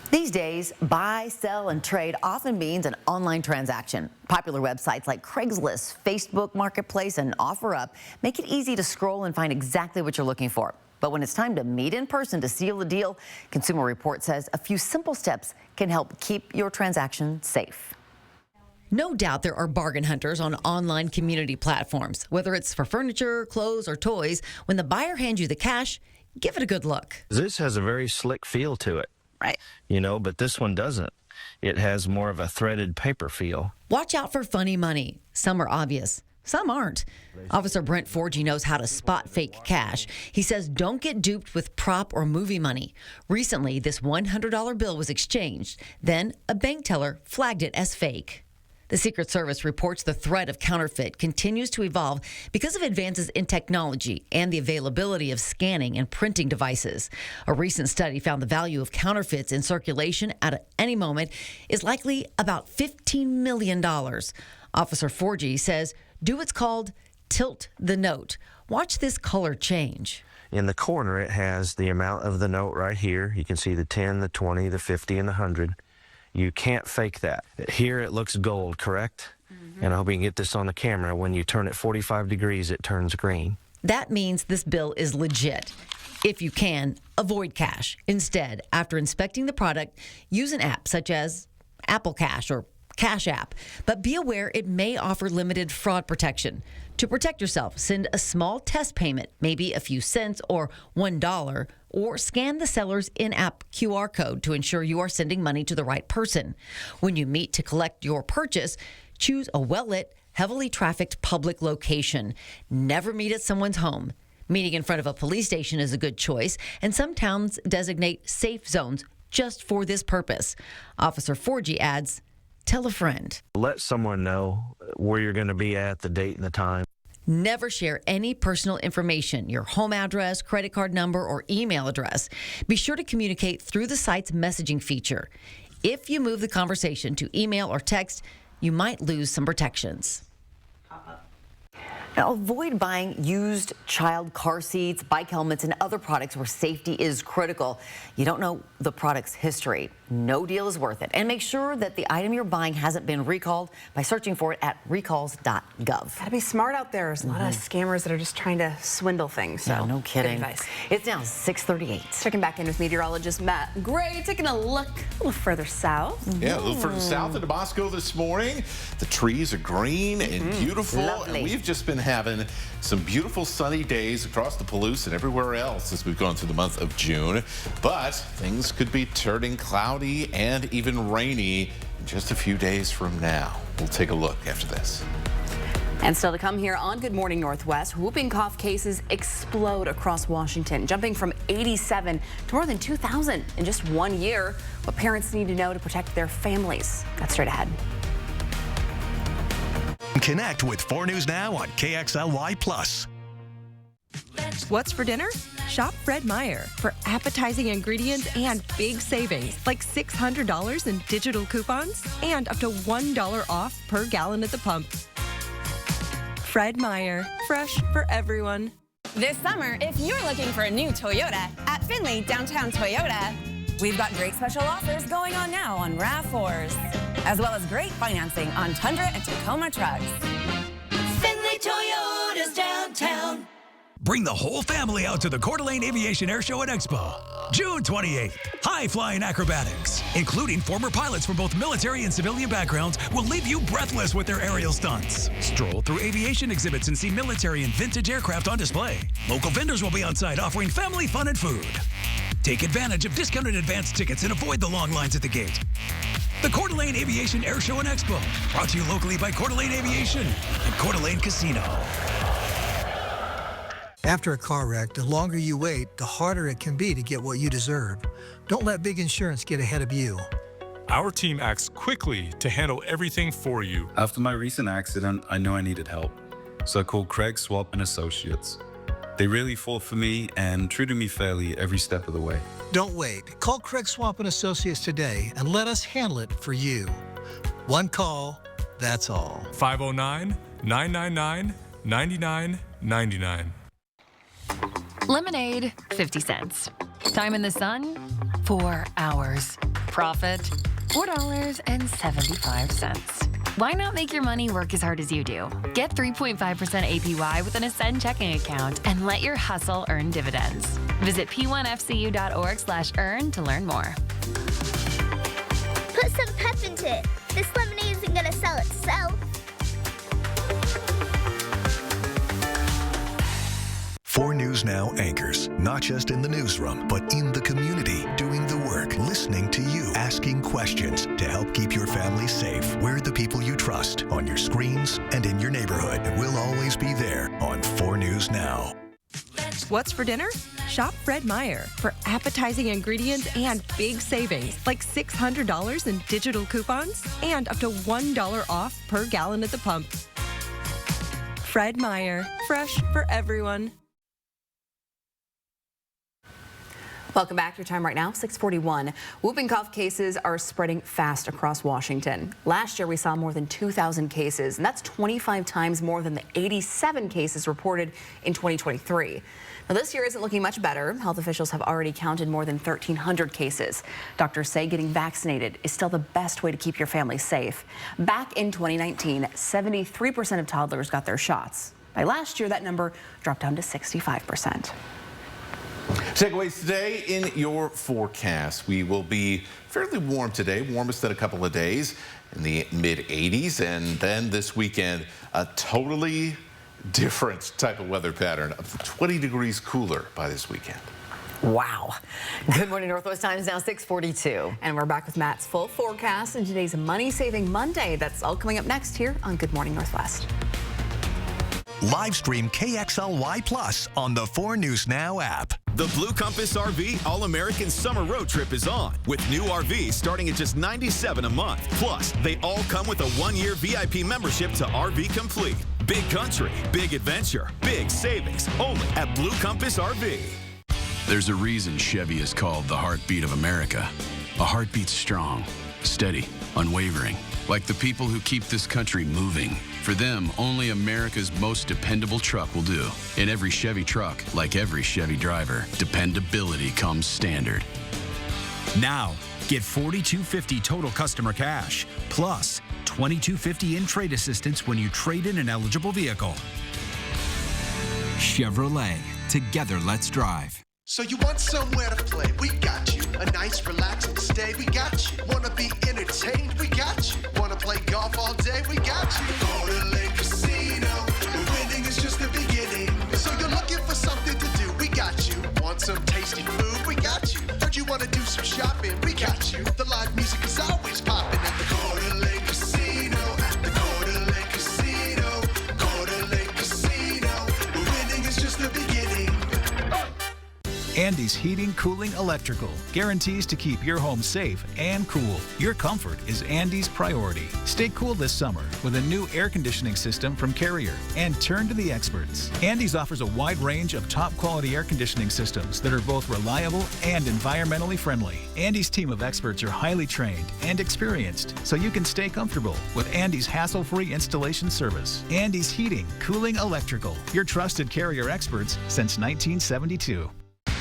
These days, buy, sell, and trade often means an online transaction. Popular websites like Craigslist, Facebook Marketplace, and OfferUp make it easy to scroll and find exactly what you're looking for. But when it's time to meet in person to seal the deal, Consumer Report says a few simple steps can help keep your transaction safe. No doubt there are bargain hunters on online community platforms. Whether it's for furniture, clothes, or toys, when the buyer hands you the cash, give it a good look. This has a very slick feel to it. Right. But this one doesn't. It has more of a threaded paper feel. Watch out for funny money. Some are obvious. Some aren't. Officer Brent Forgy knows how to spot fake cash. He says don't get duped with prop or movie money. Recently, this $100 bill was exchanged. Then a bank teller flagged it as fake. The Secret Service reports the threat of counterfeit continues to evolve because of advances in technology and the availability of scanning and printing devices. A recent study found the value of counterfeits in circulation at any moment is likely about $15 million. Officer Forgy says do what's called tilt the note. Watch this color change. In the corner, it has the amount of the note right here. You can see the 10, the 20, the 50, and the 100. You can't fake that. Here it looks gold, correct? And I hope you can get this on the camera. When you turn it 45 degrees, it turns green. That means this bill is legit. If you can, avoid cash. Instead, after inspecting the product, use an app such as Apple Cash or Cash App, but be aware it may offer limited fraud protection. To protect yourself, send a small test payment, maybe a few cents or $1, or scan the seller's in-app QR code to ensure you are sending money to the right person. When you meet to collect your purchase, choose a well-lit, heavily trafficked public location. Never meet at someone's home. Meeting in front of a police station is a good choice, and some towns designate safe zones just for this purpose. Officer Forgy adds, tell a friend. Let someone know where you're going to be at, the date and the time. Never share any personal information, your home address, credit card number, or email address. Be sure to communicate through the site's messaging feature. If you move the conversation to email or text, you might lose some protections. Now, avoid buying used child car seats, bike helmets, and other products where safety is critical. You don't know the product's history. No deal is worth it. And make sure that the item you're buying hasn't been recalled by searching for it at recalls.gov. Gotta be smart out there. There's a lot of scammers that are just trying to swindle things. So Yeah, no kidding. Good advice. It's now 6:38. Checking back in with meteorologist Matt Gray, taking a look a little further south. Yeah, a little further south in Tabasco this morning. The trees are green and beautiful. Lovely. And we've just been having some beautiful sunny days across the Palouse and everywhere else as we've gone through the month of June. But things could be turning cloudy and even rainy in just a few days from now. We'll take a look after this. And still to come here on Good Morning Northwest, whooping cough cases explode across Washington, jumping from 87 to more than 2,000 in just 1 year. What parents need to know to protect their families. That's straight ahead. Connect with 4 News Now on KXLY+. What's for dinner? Shop Fred Meyer for appetizing ingredients and big savings, like $600 in digital coupons and up to $1 off per gallon at the pump. Fred Meyer, fresh for everyone. This summer, if you're looking for a new Toyota, at Findlay Downtown Toyota, we've got great special offers going on now on RAV4s, as well as great financing on Tundra and Tacoma trucks. Findlay Toyota's downtown. Bring the whole family out to the Coeur d'Alene Aviation Air Show and Expo. June 28th, high-flying acrobatics, including former pilots from both military and civilian backgrounds, will leave you breathless with their aerial stunts. Stroll through aviation exhibits and see military and vintage aircraft on display. Local vendors will be on site offering family fun and food. Take advantage of discounted advance tickets and avoid the long lines at the gate. The Coeur d'Alene Aviation Air Show and Expo, brought to you locally by Coeur d'Alene Aviation and Coeur d'Alene Casino. After a car wreck, the longer you wait, the harder it can be to get what you deserve. Don't let big insurance get ahead of you. Our team acts quickly to handle everything for you. After my recent accident, I knew I needed help, so I called Craig Swap and Associates. They really fought for me and treated me fairly every step of the way. Don't wait. Call Craig Swap and Associates today and let us handle it for you. One call, that's all. 509-999-9999. Lemonade, 50 cents. Time in the sun, 4 hours. Profit, $4.75. Why not make your money work as hard as you do? Get 3.5% APY with an Ascend checking account and let your hustle earn dividends. Visit p1fcu.org/earn to learn more. Put some pep into it. This lemonade isn't going to sell itself. 4 News Now anchors, not just in the newsroom, but in the community, doing the work, listening to you, asking questions to help keep your family safe. We're the people you trust on your screens and in your neighborhood. And we'll always be there on 4 News Now. What's for dinner? Shop Fred Meyer for appetizing ingredients and big savings, like $600 in digital coupons and up to $1 off per gallon at the pump. Fred Meyer, fresh for everyone. Welcome back. Your time right now, 6:41. Whooping cough cases are spreading fast across Washington. Last year, we saw more than 2,000 cases, and that's 25 times more than the 87 cases reported in 2023. Now, this year isn't looking much better. Health officials have already counted more than 1,300 cases. Doctors say getting vaccinated is still the best way to keep your family safe. Back in 2019, 73% of toddlers got their shots. By last year, that number dropped down to 65%. Takeaways today in your forecast. We will be fairly warm today, warmest in a couple of days in the mid-80s. And then this weekend, a totally different type of weather pattern, up to 20 degrees cooler by this weekend. Wow. Good morning, Northwest Time is now 6:42. And we're back with Matt's full forecast and today's Money-Saving Monday. That's all coming up next here on Good Morning Northwest. Live stream KXLY+ on the 4 News Now app. The Blue Compass RV All-American Summer Road Trip is on, with new RVs starting at just $97 a month. Plus, they all come with a 1-year VIP membership to RV Complete. Big country, big adventure, big savings, only at Blue Compass RV. There's a reason Chevy is called the heartbeat of America. A heartbeat strong, steady, unwavering, like the people who keep this country moving. For them, only America's most dependable truck will do. In every Chevy truck, like every Chevy driver, dependability comes standard. Now, get $4,250 total customer cash, plus $2,250 in trade assistance when you trade in an eligible vehicle. Chevrolet, together let's drive. So you want somewhere to play? We got you. A nice relaxing stay? We got you. Wanna be entertained? We got you. Wanna play golf all day? We got you. Coeur d'Alene Casino. Winning is just the beginning. So you're looking for something to do? We got you. Want some tasty food? We got you. Heard you wanna do some shopping? We got you. The live music is always popping at the Coeur d'Alene Casino. At the Coeur d'Alene Casino. Coeur d'Alene Casino. Winning is just the beginning. Andy's Heating, Cooling, Electrical guarantees to keep your home safe and cool. Your comfort is Andy's priority. Stay cool this summer with a new air conditioning system from Carrier and turn to the experts. Andy's offers a wide range of top quality air conditioning systems that are both reliable and environmentally friendly. Andy's team of experts are highly trained and experienced, so you can stay comfortable with Andy's hassle-free installation service. Andy's Heating, Cooling, Electrical, your trusted Carrier experts since 1972.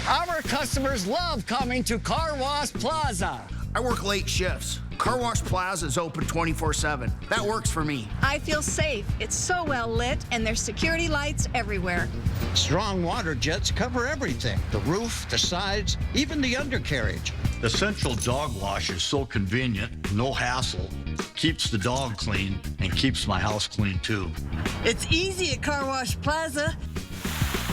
Our customers love coming to Car Wash Plaza. I work late shifts. Car Wash Plaza is open 24/7. That works for me. I feel safe. It's so well lit, and there's security lights everywhere. Strong water jets cover everything. The roof, the sides, even the undercarriage. The Central Dog Wash is so convenient, no hassle, keeps the dog clean, and keeps my house clean too. It's easy at Car Wash Plaza.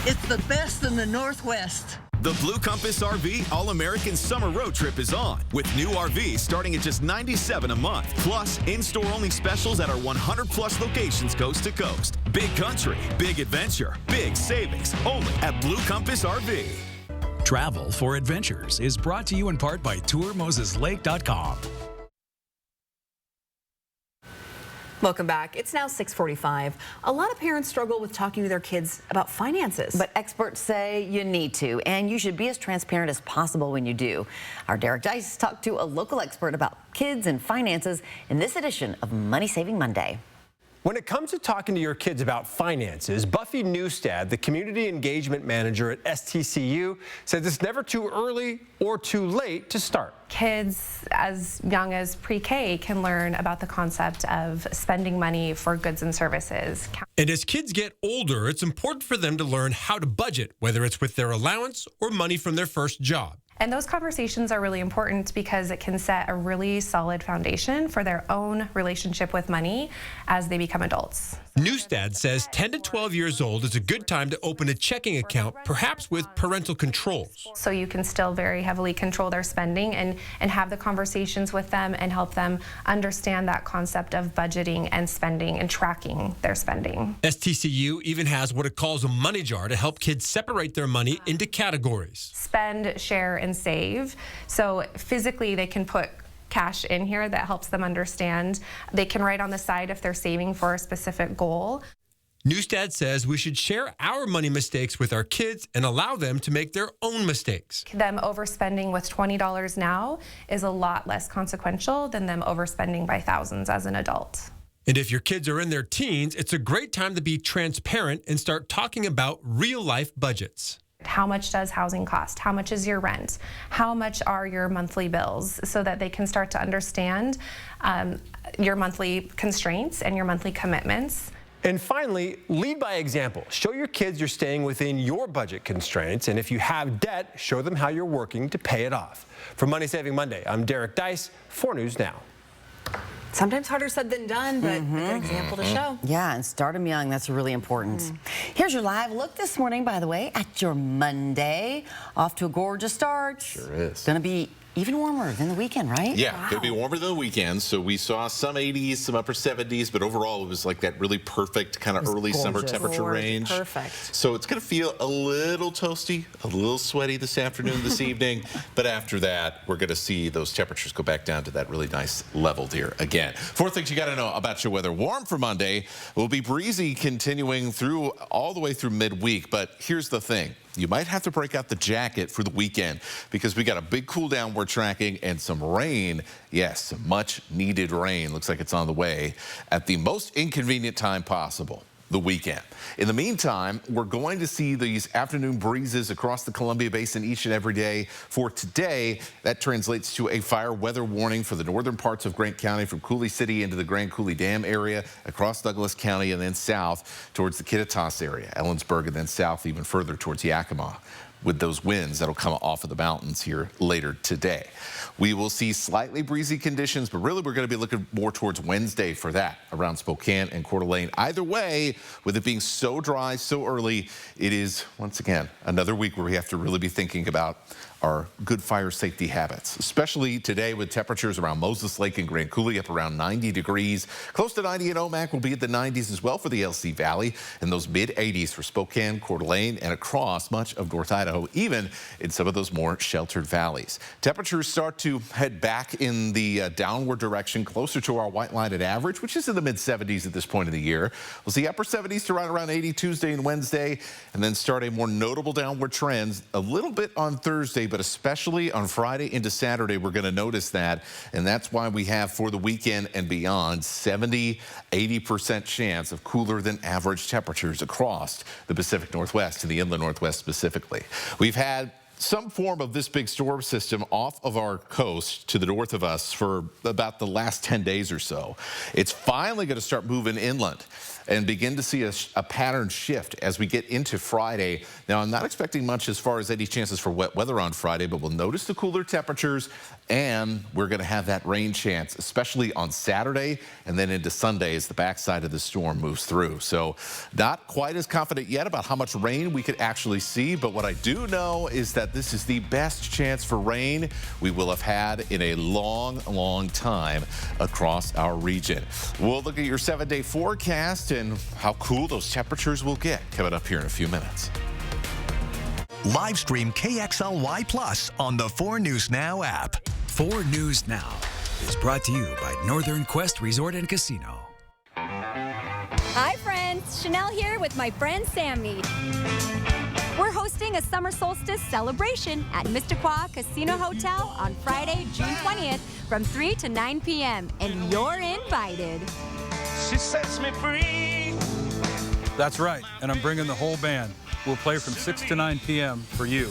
It's the best in the Northwest. The Blue Compass RV All-American Summer Road Trip is on, with new RVs starting at just $97 a month. Plus, in-store only specials at our 100-plus locations coast to coast. Big country, big adventure, big savings, only at Blue Compass RV. Travel for Adventures is brought to you in part by TourMosesLake.com. Welcome back. It's now 6:45. A lot of parents struggle with talking to their kids about finances. But experts say you need to, and you should be as transparent as possible when you do. Our Derek Dice talked to a local expert about kids and finances in this edition of Money Saving Monday. When it comes to talking to your kids about finances, Buffy Newstad, the Community Engagement Manager at STCU, says it's never too early or too late to start. Kids as young as pre-K can learn about the concept of spending money for goods and services. And as kids get older, it's important for them to learn how to budget, whether it's with their allowance or money from their first job. And those conversations are really important because it can set a really solid foundation for their own relationship with money as they become adults. Newstad says 10 to 12 years old is a good time to open a checking account, perhaps with parental controls. So you can still very heavily control their spending and have the conversations with them and help them understand that concept of budgeting and spending and tracking their spending. STCU even has what it calls a money jar to help kids separate their money into categories. Spend, share, and save. So physically they can put cash in here that helps them understand. They can write on the side if they're saving for a specific goal. Newstad says we should share our money mistakes with our kids and allow them to make their own mistakes. Them overspending with $20 now is a lot less consequential than them overspending by thousands as an adult. And if your kids are in their teens, it's a great time to be transparent and start talking about real-life budgets. How much does housing cost? How much is your rent? How much are your monthly bills? So that they can start to understand your monthly constraints and your monthly commitments. And finally, lead by example. Show your kids you're staying within your budget constraints, and if you have debt, show them how you're working to pay it off. For Money Saving Monday, I'm Derek Dice, 4 News Now. Sometimes harder said than done, but a good example to show. Yeah, and start them young. That's really important. Here's your live look this morning, by the way, at your Monday. Off to a gorgeous start. Sure is. Going to be even warmer than the weekend, right? Yeah, going to be warmer than the weekend. So we saw some 80s, some upper 70s, but overall it was like that really perfect kind of early summer temperature range. Perfect. So it's going to feel a little toasty, a little sweaty this afternoon, this evening. But after that, we're going to see those temperatures go back down to that really nice level here again. 4 things you got to know about your weather. Warm for Monday. Will be breezy continuing through all the way through midweek. But here's the thing. You might have to break out the jacket for the weekend because we got a big cool down we're tracking and some rain. Yes, some much needed rain. Looks like it's on the way at the most inconvenient time possible, the weekend. In the meantime, we're going to see these afternoon breezes across the Columbia Basin each and every day. For today, that translates to a fire weather warning for the northern parts of Grant County from Coulee City into the Grand Coulee Dam area, across Douglas County, and then south towards the Kittitas area, Ellensburg, and then south even further towards Yakima, with those winds that'll come off of the mountains here later today. We will see slightly breezy conditions, but really we're going to be looking more towards Wednesday for that around Spokane and Coeur d'Alene. Either way, with it being so dry so early, it is, once again, another week where we have to really be thinking about our good fire safety habits, especially today with temperatures around Moses Lake and Grand Coulee up around 90 degrees. Close to 90 in Omak. Will be at the 90s as well for the LC Valley, and those mid-80s for Spokane, Coeur d'Alene, and across much of North Idaho, even in some of those more sheltered valleys. Temperatures start to head back in the downward direction, closer to our white line at average, which is in the mid-70s at this point of the year. We'll see upper 70s to right around 80 Tuesday and Wednesday, and then start a more notable downward trend a little bit on Thursday, but especially on Friday into Saturday, we're going to notice that, and that's why we have for the weekend and beyond 70-80% chance of cooler than average temperatures across the Pacific Northwest and the inland Northwest specifically. We've had some form of this big storm system off of our coast to the north of us for about the last 10 days or so. It's finally going to start moving inland and begin to see a pattern shift as we get into Friday. Now, I'm not expecting much as far as any chances for wet weather on Friday, but we'll notice the cooler temperatures, and we're going to have that rain chance, especially on Saturday and then into Sunday as the backside of the storm moves through. So not quite as confident yet about how much rain we could actually see, but what I do know is that this is the best chance for rain we will have had in a long, long time across our region. We'll look at your 7-day forecast and how cool those temperatures will get coming up here in a few minutes. Live stream KXLY Plus on the 4 News Now app. 4 News Now is brought to you by Northern Quest Resort and Casino. Hi friends, Chanel here with my friend Sammy. We're hosting a summer solstice celebration at Mistaqua Casino Hotel on Friday, June 20th from 3 to 9 p.m. and you're invited. She sets me free. That's right, and I'm bringing the whole band. We'll play from 6 to 9 p.m. for you.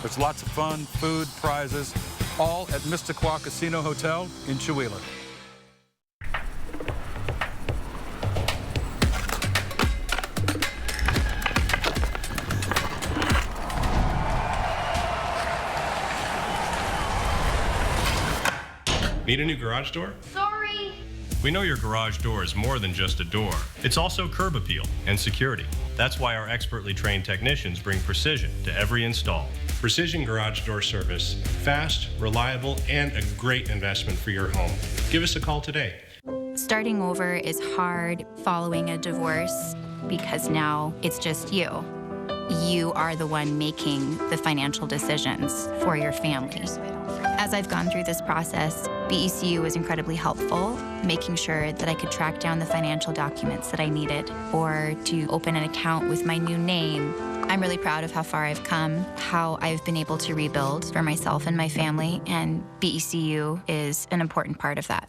There's lots of fun, food, prizes, all at Mistaqua Casino Hotel in Chewelah. Need a new garage door? Sorry. We know your garage door is more than just a door. It's also curb appeal and security. That's why our expertly trained technicians bring precision to every install. Precision Garage Door Service. Fast, reliable, and a great investment for your home. Give us a call today. Starting over is hard following a divorce because now it's just you. You are the one making the financial decisions for your family. As I've gone through this process, BECU was incredibly helpful, making sure that I could track down the financial documents that I needed or to open an account with my new name. I'm really proud of how far I've come, how I've been able to rebuild for myself and my family, and BECU is an important part of that.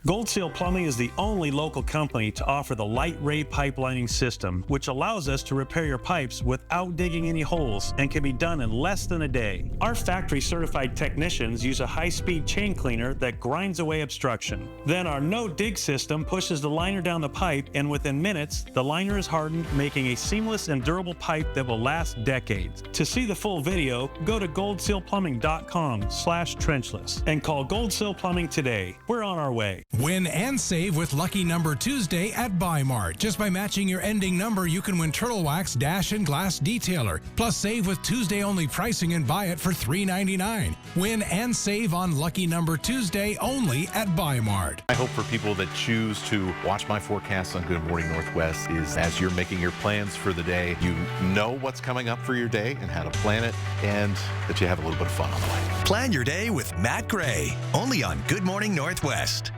Gold Seal Plumbing is the only local company to offer the Light Ray pipelining system, which allows us to repair your pipes without digging any holes and can be done in less than a day. Our factory certified technicians use a high-speed chain cleaner that grinds away obstruction. Then our no-dig system pushes the liner down the pipe, and within minutes, the liner is hardened, making a seamless and durable pipe that will last decades. To see the full video, go to goldsealplumbing.com/trenchless and call Gold Seal Plumbing today. We're on our way. Win and save with Lucky Number Tuesday at Buy-Mart. Just by matching your ending number, you can win Turtle Wax Dash and Glass Detailer. Plus, save with Tuesday-only pricing and buy it for $3.99. Win and save on Lucky Number Tuesday only at Buy-Mart. I hope for people that choose to watch my forecast on Good Morning Northwest is as you're making your plans for the day, you know what's coming up for your day and how to plan it, and that you have a little bit of fun on the way. Plan your day with Matt Gray, only on Good Morning Northwest.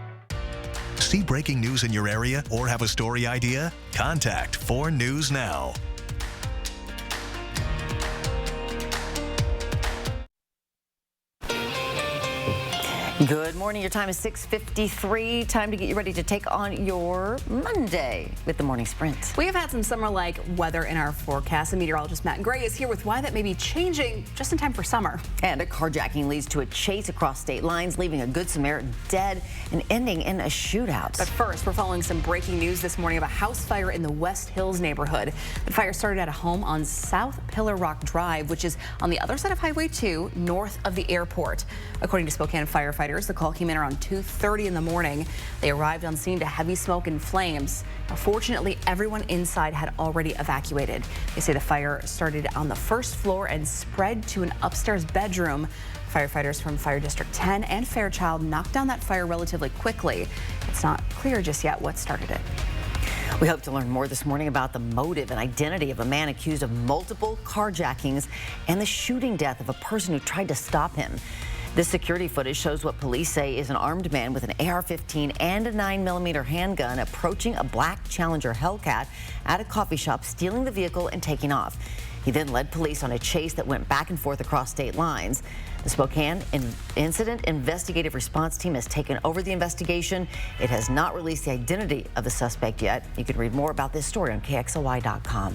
See breaking news in your area or have a story idea? Contact 4 News Now. Good morning. Your time is 6:53. Time to get you ready to take on your Monday with the Morning Sprint. We have had some summer-like weather in our forecast, and meteorologist Matt Gray is here with why that may be changing just in time for summer. And a carjacking leads to a chase across state lines, leaving a Good Samaritan dead and ending in a shootout. But first, we're following some breaking news this morning of a house fire in the West Hills neighborhood. The fire started at a home on South Pillar Rock Drive, which is on the other side of Highway 2, north of the airport. According to Spokane firefighters, firefighters. The call came in around 2:30 in the morning. They arrived on scene to heavy smoke and flames. Now, fortunately, everyone inside had already evacuated. They say the fire started on the first floor and spread to an upstairs bedroom. Firefighters from Fire District 10 and Fairchild knocked down that fire relatively quickly. It's not clear just yet what started it. We hope to learn more this morning about the motive and identity of a man accused of multiple carjackings and the shooting death of a person who tried to stop him. This security footage shows what police say is an armed man with an AR-15 and a 9mm handgun approaching a black Challenger Hellcat at a coffee shop, stealing the vehicle and taking off. He then led police on a chase that went back and forth across state lines. The Spokane Incident Investigative Response Team has taken over the investigation. It has not released the identity of the suspect yet. You can read more about this story on KXLY.com.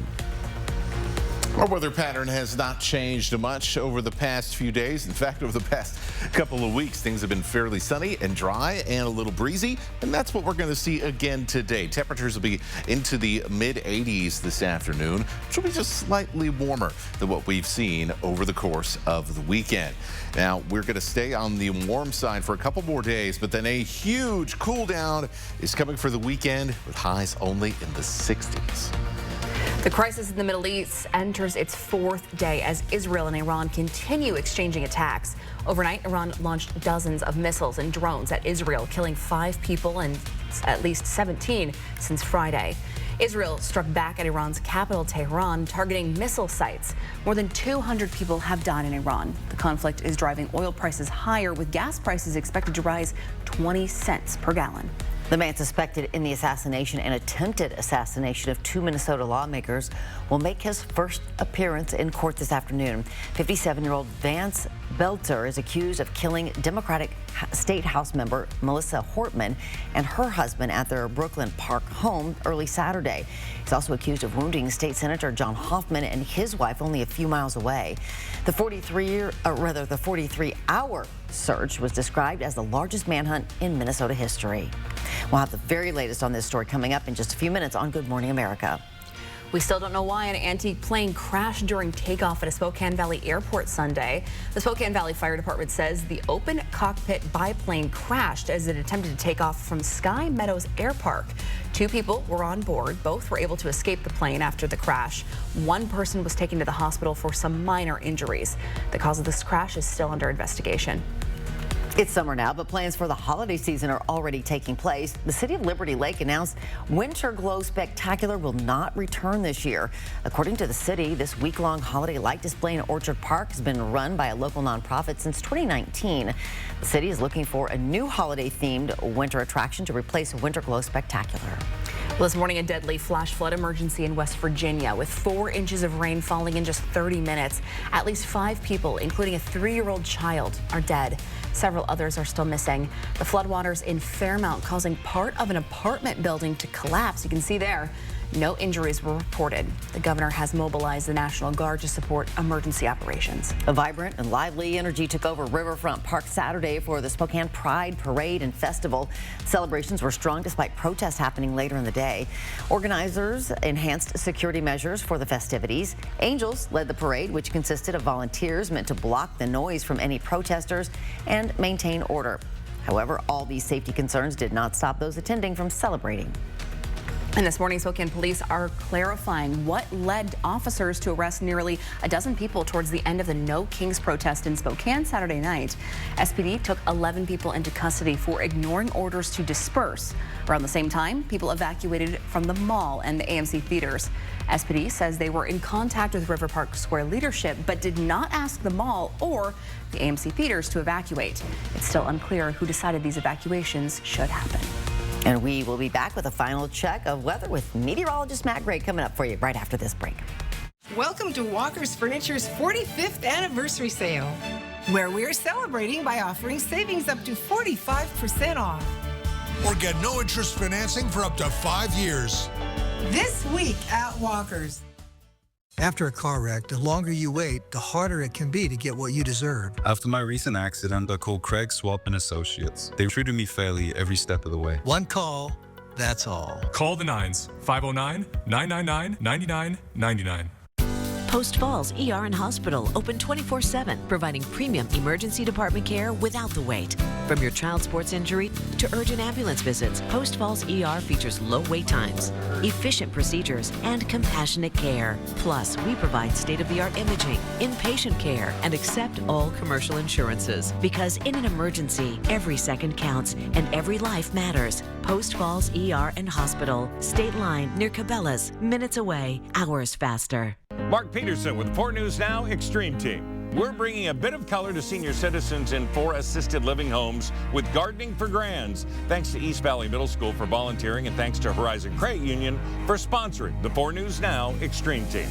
Our weather pattern has not changed much over the past few days. In fact, over the past couple of weeks, things have been fairly sunny and dry and a little breezy, and that's what we're going to see again today. Temperatures will be into the mid-80s this afternoon, which will be just slightly warmer than what we've seen over the course of the weekend. Now, we're going to stay on the warm side for a couple more days, but then a huge cool down is coming for the weekend with highs only in the 60s. The crisis in the Middle East enters its fourth day as Israel and Iran continue exchanging attacks. Overnight, Iran launched dozens of missiles and drones at Israel, killing 5 people and at least 17 since Friday. Israel struck back at Iran's capital, Tehran, targeting missile sites. More than 200 people have died in Iran. The conflict is driving oil prices higher, with gas prices expected to rise 20 cents per gallon. The man suspected in the assassination and attempted assassination of 2 Minnesota lawmakers will make his first appearance in court this afternoon. 57-year-old Vance Belzer is accused of killing Democratic State House member Melissa Hortman and her husband at their Brooklyn Park home early Saturday. He's also accused of wounding State Senator John Hoffman and his wife only a few miles away. The 43-hour search was described as the largest manhunt in Minnesota history. We'll have the very latest on this story coming up in just a few minutes on Good Morning America. We still don't know why an antique plane crashed during takeoff at a Spokane Valley airport Sunday. The Spokane Valley Fire Department says the open cockpit biplane crashed as it attempted to take off from Sky Meadows Air Park. 2 people were on board. Both were able to escape the plane after the crash. 1 person was taken to the hospital for some minor injuries. The cause of this crash is still under investigation. It's summer now, but plans for the holiday season are already taking place. The city of Liberty Lake announced Winter Glow Spectacular will not return this year. According to the city, this week-long holiday light display in Orchard Park has been run by a local nonprofit since 2019. The city is looking for a new holiday-themed winter attraction to replace Winter Glow Spectacular. Well, this morning, a deadly flash flood emergency in West Virginia with 4 inches of rain falling in just 30 minutes. At least 5 people, including a 3-year-old child, are dead. Several others are still missing. The floodwaters in Fairmount causing part of an apartment building to collapse. You can see there, no injuries were reported. The governor has mobilized the National Guard to support emergency operations. A vibrant and lively energy took over Riverfront Park Saturday for the Spokane Pride Parade and Festival. Celebrations were strong despite protests happening later in the day. Organizers enhanced security measures for the festivities. Angels led the parade, which consisted of volunteers meant to block the noise from any protesters and maintain order. However, all these safety concerns did not stop those attending from celebrating. And this morning, Spokane police are clarifying what led officers to arrest nearly a dozen people towards the end of the No Kings protest in Spokane Saturday night. SPD took 11 people into custody for ignoring orders to disperse. Around the same time, people evacuated from the mall and the AMC theaters. SPD says they were in contact with River Park Square leadership, but did not ask the mall or the AMC theaters to evacuate. It's still unclear who decided these evacuations should happen. And we will be back with a final check of weather with meteorologist Matt Gray coming up for you right after this break. Welcome to Walker's Furniture's 45th anniversary sale, where we're celebrating by offering savings up to 45% off. Or get no interest financing for up to 5 years. This week at Walker's. After a car wreck, the longer you wait, the harder it can be to get what you deserve. After my recent accident, I called Craig Swap & Associates. They treated me fairly every step of the way. One call, that's all. Call the 9s, 509-999-9999. Post Falls ER and Hospital, open 24/7, providing premium emergency department care without the wait. From your child sports injury to urgent ambulance visits, Post Falls ER features low wait times, efficient procedures, and compassionate care. Plus, we provide state-of-the-art imaging, inpatient care, and accept all commercial insurances. Because in an emergency, every second counts and every life matters. Post Falls ER and Hospital, State Line near Cabela's, minutes away, hours faster. Mark Peterson with 4 News Now Extreme Team. We're bringing a bit of color to senior citizens in 4 assisted living homes with Gardening for Grands. Thanks to East Valley Middle School for volunteering, and thanks to Horizon Credit Union for sponsoring the 4 News Now Extreme Team.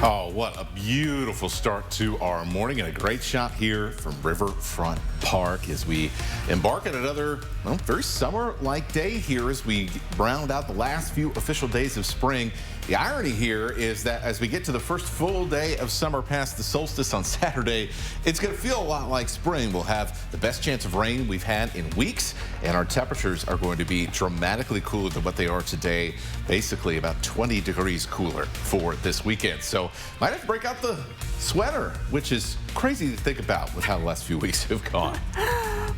Oh, what a beautiful start to our morning, and a great shot here from Riverfront Park as we embark on another, well, very summer-like day here as we round out the last few official days of spring. The irony here is that as we get to the first full day of summer past the solstice on Saturday, it's going to feel a lot like spring. We'll have the best chance of rain we've had in weeks, and our temperatures are going to be dramatically cooler than what they are today, basically about 20 degrees cooler for this weekend. So might have to break out the sweater, which is crazy to think about with how the last few weeks have gone.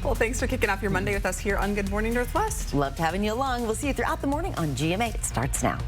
Well, thanks for kicking off your Monday with us here on Good Morning Northwest. Loved having you along. We'll see you throughout the morning on GMA. It starts now.